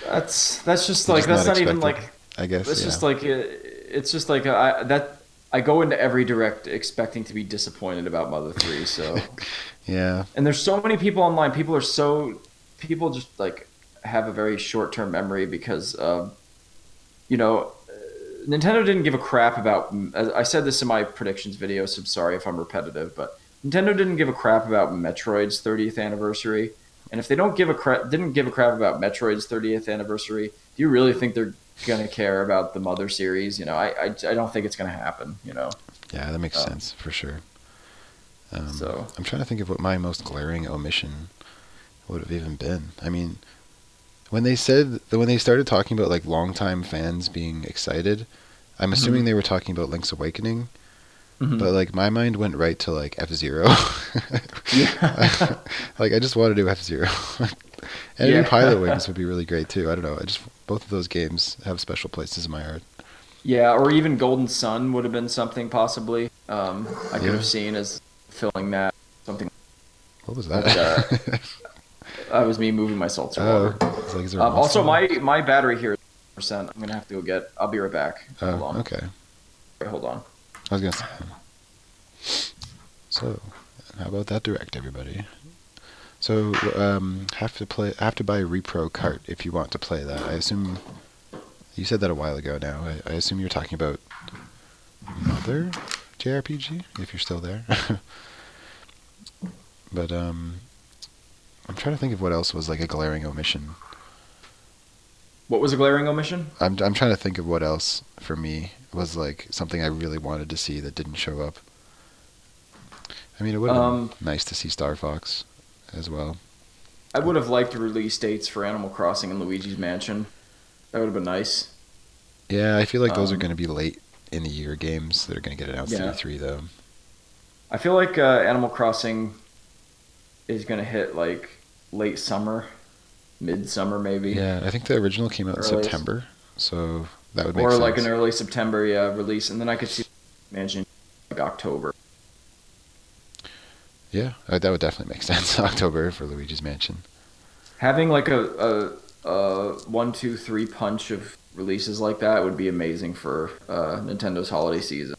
That's just You're like just that's not not even expecting, like I guess. it's Yeah. just like it's just like I go into every direct expecting to be disappointed about Mother 3. So Yeah. and there's so many people online. People just like have a very short term memory because you know Nintendo didn't give a crap about. I said this in my predictions video, so I'm sorry if I'm repetitive, but Nintendo didn't give a crap about Metroid's 30th anniversary. And if they didn't give a crap about Metroid's 30th anniversary, do you really think they're gonna care about the Mother series? You know, I don't think it's gonna happen. You know. Yeah, that makes sense for sure. So I'm trying to think of what my most glaring omission would have even been. I mean, when they started talking about like longtime fans being excited, I'm assuming they were talking about Link's Awakening. But like my mind went right to like F-Zero. yeah. Like I just want to do F-Zero. And maybe Pilot Wings would be really great too. I don't know. Both of those games have special places in my heart. Yeah, or even Golden Sun would have been something possibly. I could have seen as filling that something. What was that? That was me moving my saltwater water. It's like, is there a Also, monster? my battery here is 100%. I'm gonna have to go get. I'll be right back. Hold on. Okay. Hold on. I was gonna say. So, how about that direct, everybody? So, have to buy a repro cart if you want to play that. I assume you said that a while ago. Now, I assume you're talking about Mother JRPG, if you're still there. But I'm trying to think of what else was like a glaring omission. What was a glaring omission? I'm trying to think of what else for me was like something I really wanted to see that didn't show up. I mean, it would have been nice to see Star Fox as well. I would have liked the release dates for Animal Crossing and Luigi's Mansion. That would have been nice. Yeah, I feel like those are going to be late in the year games that are going to get announced at E3 though. I feel like Animal Crossing is going to hit like late summer, midsummer maybe. Yeah, I think the original came out in September, so that would make sense. Or like an early September release, and then I could see Mansion like October. Yeah, that would definitely make sense. October for Luigi's Mansion. Having like a 1, 2, 3 punch of releases like that would be amazing for Nintendo's holiday season.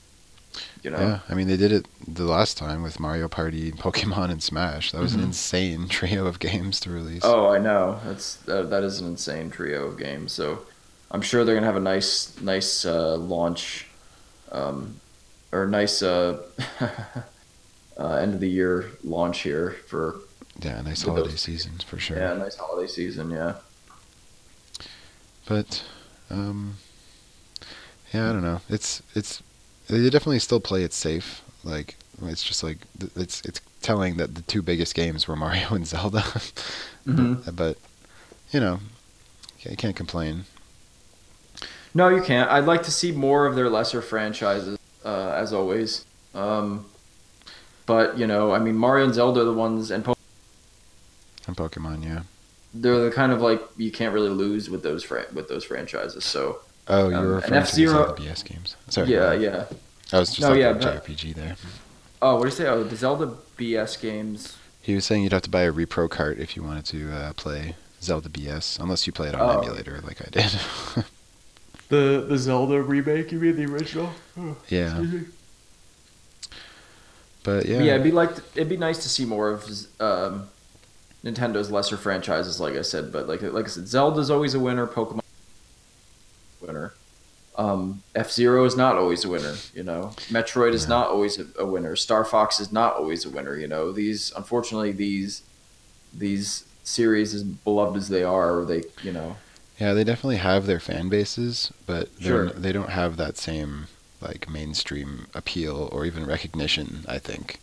You know? Yeah, I mean they did it the last time with Mario Party, Pokemon, and Smash. That was an insane trio of games to release. Oh, I know. That is an insane trio of games. So I'm sure they're gonna have a nice launch, or nice end of the year launch here for. Yeah, nice holiday season for sure. Yeah, nice holiday season. Yeah. But, yeah, I don't know. They definitely still play it safe. Like it's just like it's telling that the two biggest games were Mario and Zelda. But you know, you can't complain. No, you can't. I'd like to see more of their lesser franchises, as always. But you know, I mean, Mario and Zelda are the ones, and Pokemon, yeah. They're the kind of like you can't really lose with those franchises. So. Oh, you were referring to the Zelda BS games. Sorry. Yeah. I was just talking about JRPG there. Oh, what did you say? Oh, the Zelda BS games. He was saying you'd have to buy a repro cart if you wanted to play Zelda BS, unless you play it on emulator like I did. The Zelda remake, you mean the original? Yeah. But yeah. Yeah, it'd be nice to see more of Nintendo's lesser franchises, like I said. But like I said, Zelda's always a winner. Pokemon winner. F-Zero is not always a winner, you know. Metroid is not always a winner. Star Fox is not always a winner, you know. Unfortunately, these series, as beloved as they are, you know. Yeah, they definitely have their fan bases, but they don't have that same like mainstream appeal or even recognition, I think.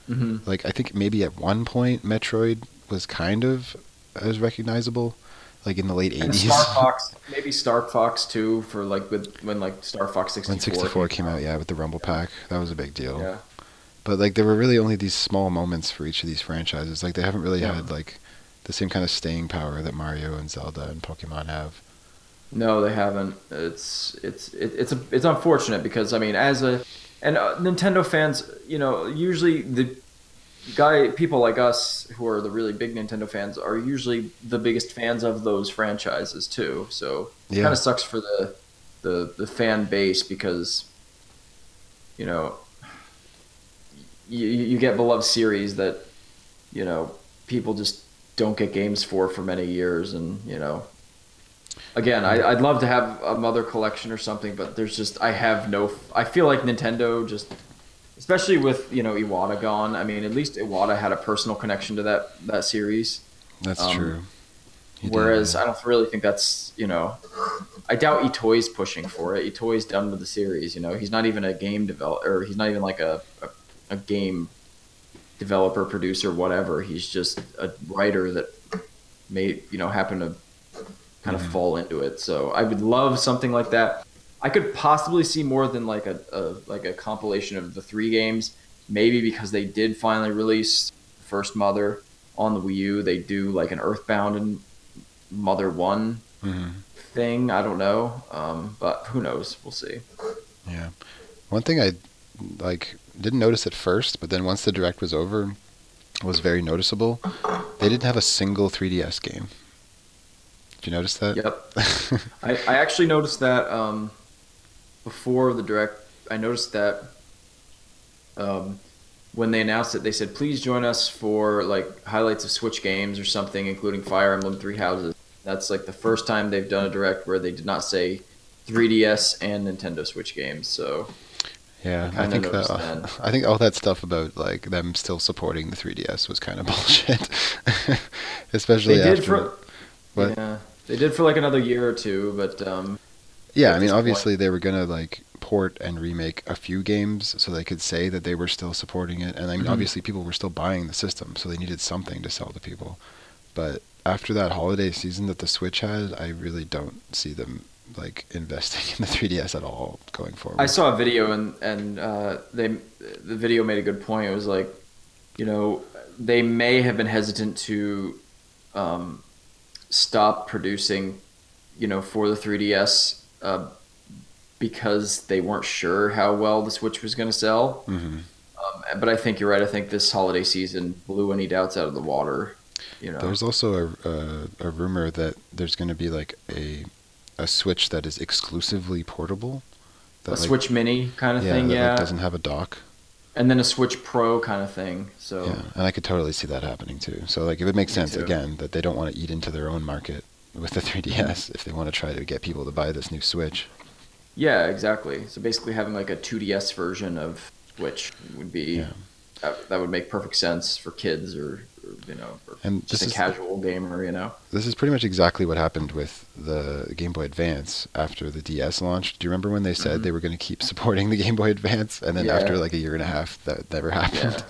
Hmm. Like I think maybe at one point Metroid was kind of as recognizable, like in the late And Star 80s. Fox, maybe Star Fox 2 for like with when like Star Fox When 64 64 came came out, out. yeah, with the Rumble Yeah. Pack, that was a big deal. Yeah. But like there were really only these small moments for each of these franchises. Like they haven't really Yeah. had like the same kind of staying power that Mario and Zelda and Pokemon have. No, they haven't. It's unfortunate because I mean, as a and Nintendo fans, usually the guy people like us who are the really big Nintendo fans are usually the biggest fans of those franchises too. So it kind Yeah, of sucks for the fan base because you know you get beloved series that people just don't get games for many years, and again, I'd love to have a Mother collection or something, but there's just I have no. I feel like Nintendo just, especially with Iwata gone. I mean, at least Iwata had a personal connection to that series. that's Um, true. He did, Whereas yeah. I don't really think that's I doubt Itoi's pushing for it. Itoi's done with the series. He's not even a game developer, or he's not even like a game developer, producer, whatever. He's just a writer that happened to kind of Hmm. fall into it. So I would love something like that. I could possibly see more than like a compilation of the three games, maybe because they did finally release First Mother on the Wii U. They do like an Earthbound and Mother One Hmm. thing. I don't know, but who knows? We'll see. Yeah. One thing I like didn't notice at first, but then once the direct was over, was very noticeable. They didn't have a single 3DS game. Did you notice that? Yep, I actually noticed that before the direct. I noticed that um, when they announced it, they said, "Please join us for like highlights of Switch games or something, including Fire Emblem Three Houses." That's like the first time they've done a direct where they did not say 3DS and Nintendo Switch games. So I Yeah, I kind of think that noticed then. I think all that stuff about like them still supporting the 3DS was kind of bullshit. They Especially did after for what? yeah, they did for like another year or two, but Yeah, I at mean this point, obviously they were gonna like port and remake a few games so they could say that they were still supporting it, and I mean mhm. obviously people were still buying the system, so they needed something to sell to people. But after that holiday season that the Switch had, I really don't see them like investing in the 3DS at all going I forward. saw a video and the video made a good point. It was like, you know, they may have been hesitant to um, stop producing, for the 3DS because they weren't sure how well the Switch was going to sell. Hmm. But I think you're right. I think this holiday season blew any doubts out of the water. You know, There's also a rumor that there's going to be like a Switch that is exclusively portable. a That like Switch Mini kind of yeah, thing, that like yeah, doesn't have a dock. and then a Switch Pro kind of thing. So Yeah, and I could totally see that happening too. So like it would make me sense too. again that they don't want to eat into their own market with the Mhm. 3DS if they want to try to get people to buy this new Switch. Yeah, exactly. So basically, having like a 2DS version of Switch would be Yeah. that would make perfect sense for kids or And just a casual gamer. this is pretty much exactly what happened with the Game Boy Advance after the DS launched. Do you remember when they said Hmm. they were going to keep supporting the Game Boy Advance, and then after Yeah, like a year and a half, that never happened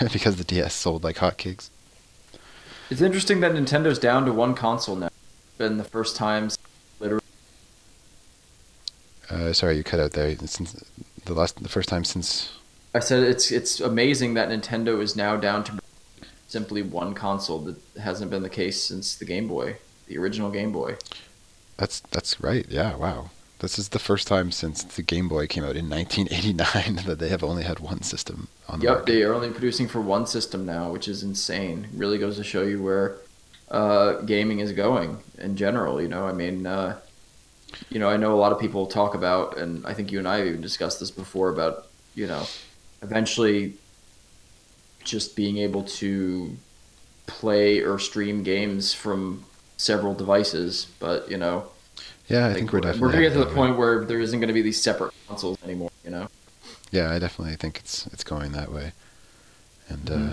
yeah. because the DS sold like hotcakes? It's interesting that Nintendo's down to one console now. Been the first time, literally. Sorry, you cut out there. Since the first time since. I said it's amazing that Nintendo is now down to simply one console. That hasn't been the case since the Game Boy, the original Game Boy. That's right. Yeah, wow. This is the first time since the Game Boy came out in 1989 that they have only had one system on the Yep, market. they are only producing for one system now, which is insane. Really goes to show you where gaming is going in general. I mean, I know a lot of people talk about, and I think you and I have even discussed this before about, eventually just being able to play or stream games from several devices. But, Yeah, I like think we're we're definitely gonna get headed to the that way. point where there isn't gonna be these separate consoles anymore. Yeah, I definitely think it's going that way. And Hmm.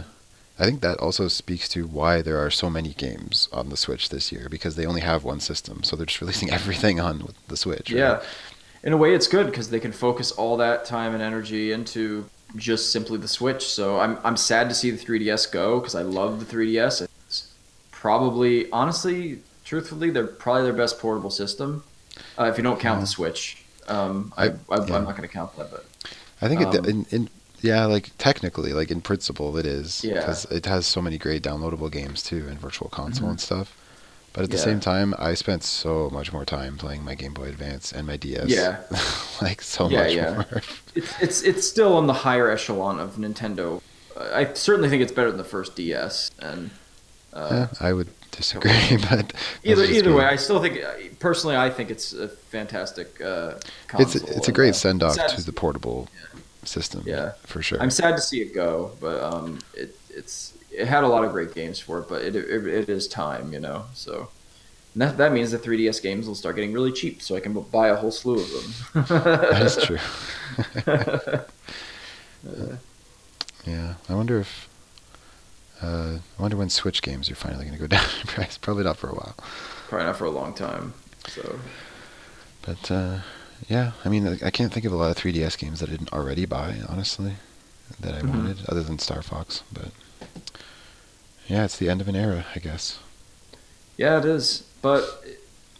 I think that also speaks to why there are so many games on the Switch this year because they only have one system, so they're just releasing everything on the Switch, right? Yeah, in a way, it's good because they can focus all that time and energy into just simply the Switch. So I'm sad to see the 3DS go because I love the 3DS. It's probably, honestly, truthfully, they're probably their best portable system. If you don't count Yeah. the Switch, I I'm yeah. not going to count that, but I think it um, in yeah, like technically, like in principle, it is yeah, because it has so many great downloadable games too, and Virtual Console hmm and stuff. But at the same yeah, time, I spent so much more time playing my Game Boy Advance and my DS, yeah, like so yeah, much yeah. more. It's still on the higher echelon of Nintendo. I certainly think it's better than the first DS, and uh, Yeah, I would disagree, but that's just either way, me. I still think personally, I think it's a fantastic It's console, a and great send I'm off sad to to the see. portable system Yeah, for sure. I'm sad to see it go, but it had a lot of great games for it, but it is time, you know. So and that means the 3DS games will start getting really cheap, so I can buy a whole slew of That is them. true. Yeah, I wonder if I wonder when Switch games are finally going to go down in price. Probably not for a while. Probably not for a long time. So But yeah, I mean, I can't think of a lot of 3DS games that I didn't already buy, honestly, that I mhm. wanted, other than Star Fox. But yeah, it's the end of an era, I guess. Yeah, it is. But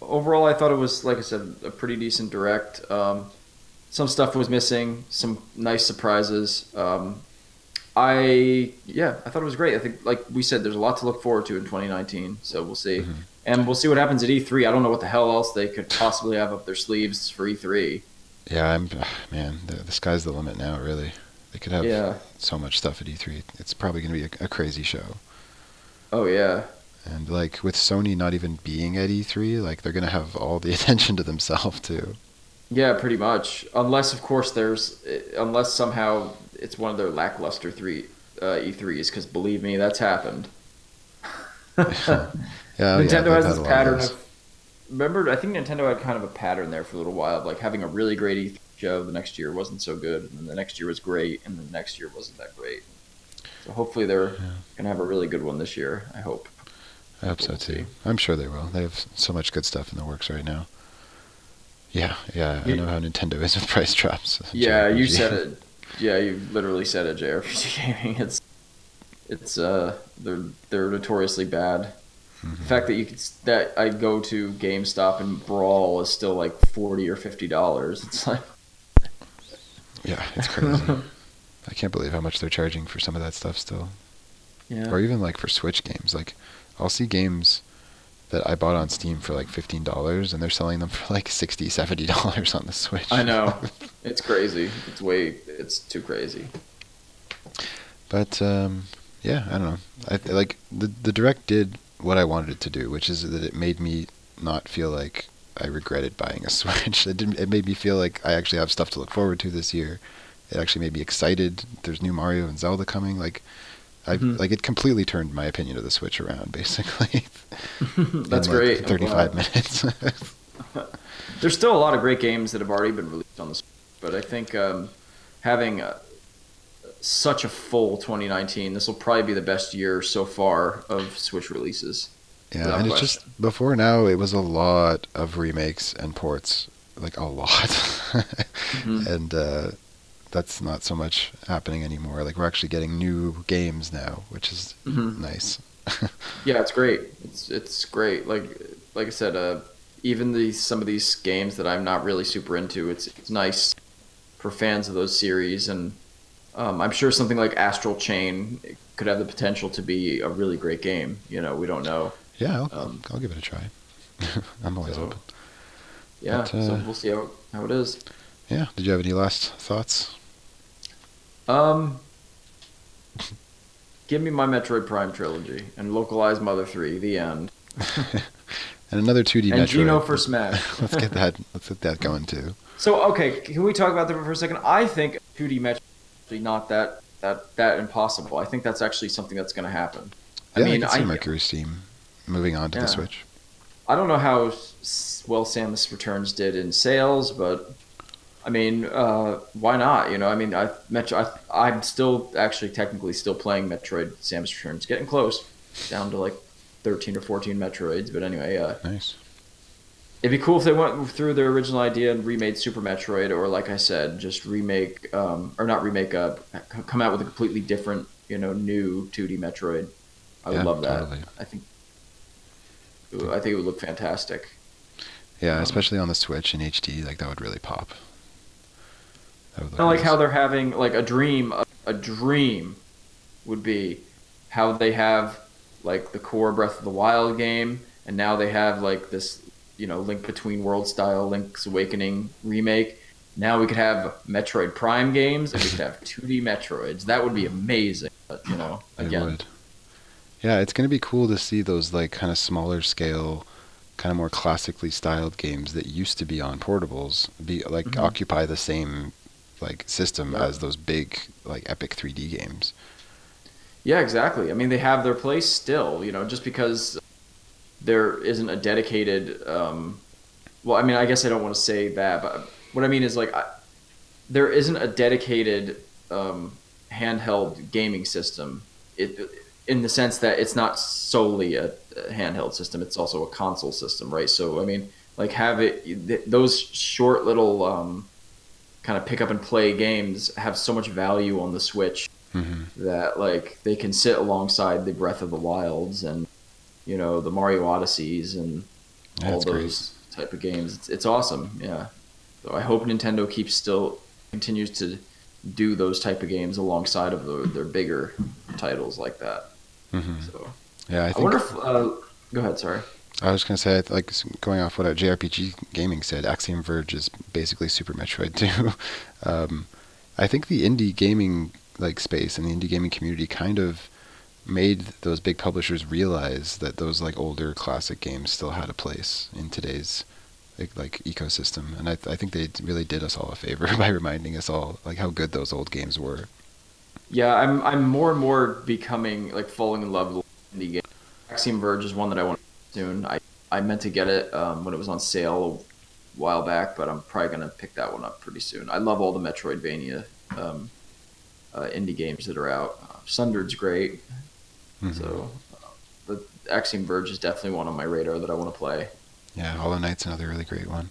overall, I thought it was, like I said, a pretty decent direct. Some stuff was missing, some nice surprises. I thought it was great. I think, like we said, there's a lot to look forward to in 2019. So we'll see, Hmm. and we'll see what happens at E3. I don't know what the hell else they could possibly have up their sleeves for E3. Yeah, man, the sky's the limit now, really. They could have Yeah. so much stuff at E3. It's probably going to be a crazy show. Oh yeah. And like with Sony not even being at E3, like they're going to have all the attention to themselves too. Yeah, pretty much. Unless, of course, unless somehow it's one of their lackluster E3s, because believe me, that's happened. Yeah, yeah, Nintendo they've has had this a lot of pattern those. of remember. I think Nintendo had kind of a pattern there for a little while, of like having a really great E3 show. The next year wasn't so good, and then the next year was great, and then the next year wasn't that great. So hopefully they're Yeah, gonna have a really good one this year. I hope, I hope but so we'll too. see. I'm sure they will. They have so much good stuff in the works right now. Yeah, yeah, I know You, how Nintendo is with price drops. yeah, you said JRPG. it. Yeah, you literally said it. JRPG gaming. They're notoriously bad. The Hmm. fact that that I go to GameStop and Brawl is still like $40 or $50. It's like, Yeah, it's crazy. I can't believe how much they're charging for some of that stuff still. yeah, Or even like for Switch games. Like I'll see games that I bought on Steam for like $15 and they're selling them for like $60, $70 on the I Switch. know, it's crazy. It's too crazy. But yeah, I don't know. I like the direct did what I wanted it to do, which is that it made me not feel like I regretted buying a Switch. It made me feel like I actually have stuff to look forward to this year. It actually made me excited. There's new Mario and Zelda coming. I Hmm like it completely turned my opinion of the Switch around basically in That's like great. I'm 35 glad. minutes. There's still a lot of great games that have already been released on the Switch, but I think having such a full 2019, this will probably be the best year so far of Switch releases, Yeah, without and it's question. just before now it was a lot of remakes and ports, like a lot. Hmm And that's not so much happening anymore. Like we're actually getting new games now, which is hmm nice. Yeah, it's great. It's great. Like I said, even some of these games that I'm not really super into, it's nice for fans of those series, and I'm sure something like Astral Chain could have the potential to be a really great game. You know, we don't know. Yeah, Um, I'll give it a try. I'm always so open. yeah, But so we'll see how it is. yeah, did you have any last thoughts? Um, Give me my Metroid Prime trilogy and localize Mother 3. The end. And another 2D And Geno Metroid. for Smash. Let's get that. Let's get that going too. So okay, can we talk about that for a second? I think 2D Metroid is actually not that impossible. I think that's actually something that's going to happen. I Yeah, I mean, can see Mercury Steam moving on to the yeah, Switch. I don't know how well Samus Returns did in sales, but I mean, why not? You know, I mean, I'm still actually technically still playing Metroid Samus Returns, getting close, down to like 13 or 14 Metroids. But anyway, Nice. It'd be cool if they went through their original idea and remade Super Metroid, or like I said, just remake, or not remake, come out with a completely different, new 2D Metroid. I would Yeah, love that. totally. I think it would look fantastic. Yeah, Um, especially on the Switch in HD, like that would really pop. That would look I like nice. how they're having like a dream. A dream would be how they have like the core Breath of the Wild game, and now they have like this, Link Between World style Link's Awakening remake. Now we could have Metroid Prime games, and we could have 2D Metroids. That would be amazing. But It again, would. Yeah, it's going to be cool to see those like kind of smaller scale, kind of more classically styled games that used to be on portables be like hmm occupy the same like system yeah, as those big like epic 3D games. yeah, exactly. I mean, they have their place still. Just because there isn't a dedicated. Well, I mean, I guess I don't want to say that, but what I mean is like there isn't a dedicated handheld gaming system. In the sense that it's not solely a handheld system; it's also a console system, right? So, I mean, like those short little kind of pick up and play games have so much value on the Switch Hmm. that like they can sit alongside the Breath of the Wilds and the Mario Odysseys and Yeah, all it's great. those type of games. It's awesome. Yeah. So I hope Nintendo continues to do those type of games alongside of their bigger titles like that. Hmm. So Yeah, I I wonder think if. Go ahead. Sorry. I was gonna say like going off what JRPG gaming said, Axiom Verge is basically Super Metroid 2. um, I think the indie gaming like space and the indie gaming community kind of made those big publishers realize that those like older classic games still had a place in today's like ecosystem, and I think they really did us all a favor by reminding us all like how good those old games were. Yeah, I'm more and more becoming like falling in love with indie games. Axiom Verge is one that I want soon. I meant to get it when it was on sale a while back, but I'm probably gonna pick that one up pretty soon. I love all the Metroidvania um, indie games that are out. Sundered's great, Hmm. so the Axiom Verge is definitely one on my radar that I want to play. Yeah, Hollow Knight's another really great one.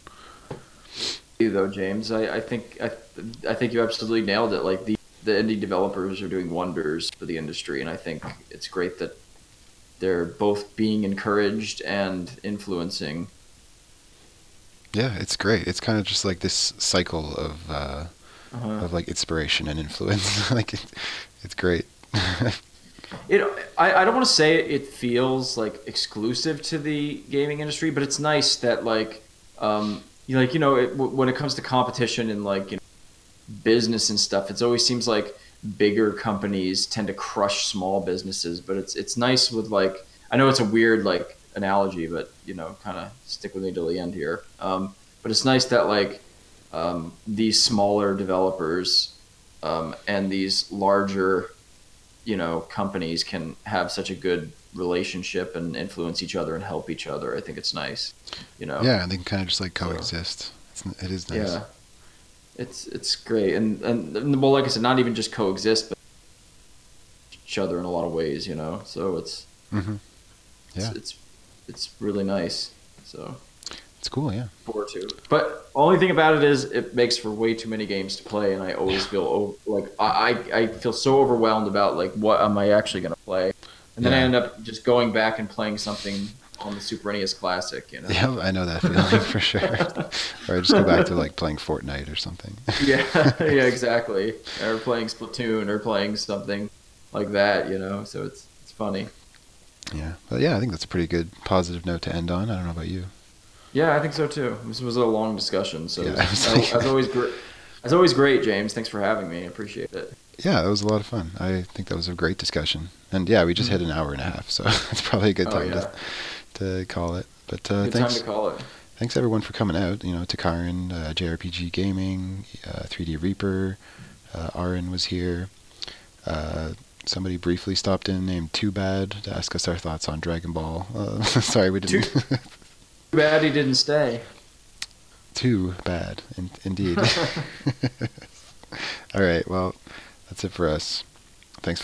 You though, James, I think you absolutely nailed it. Like the indie developers are doing wonders for the industry, and I think it's great that they're both being encouraged and influencing. Yeah, it's great. It's kind of just like this cycle Uh, of like inspiration and influence. like it's great. it I don't want to say it feels like exclusive to the gaming industry, but it's nice that like when it comes to competition and like business and stuff, it always seems like bigger companies tend to crush small businesses, but it's nice with like I know it's a weird like analogy, but kind of stick with me till the end here. But it's nice that like these smaller developers and these larger companies can have such a good relationship and influence each other and help each other. I think it's nice, Yeah, and they can kind of just like so coexist. It is nice. yeah, it's great and well, like I said, not even just coexist, but each other in a lot of ways, so Hmm. it's Yeah, it's it's really nice. So it's cool. Yeah. forward to. But only thing about it is it makes for way too many games to play, and I always feel like I feel so overwhelmed about like what am I actually gonna play, and then I Yeah. end up just going back and playing something on the Super NES Classic. Yeah, I know that feeling for sure. Or I just go back to like playing Fortnite or something. Yeah, yeah, exactly. Or playing Splatoon or playing something like that. So it's funny. Yeah. But yeah, I think that's a pretty good positive note to end on. I don't know about you. Yeah, I think so too. This was a long discussion, so Yeah, I was like, as always, as always, great, James. Thanks for having me. I appreciate it. yeah, that was a lot of fun. I think that was a great discussion. And yeah, we just hit Mhm. an hour and a half, so it's probably a good Oh time yeah, to call it. But good time to call it. thanks everyone for coming out. You know, to Karin, JRPG Gaming, 3D Reaper, Aaron was here. Uh, Somebody briefly stopped in named Too Bad to ask us our thoughts on Dragon Ball. Sorry, we Too didn't. bad he didn't stay. Too bad, indeed. All right, well, that's it for us. Thanks for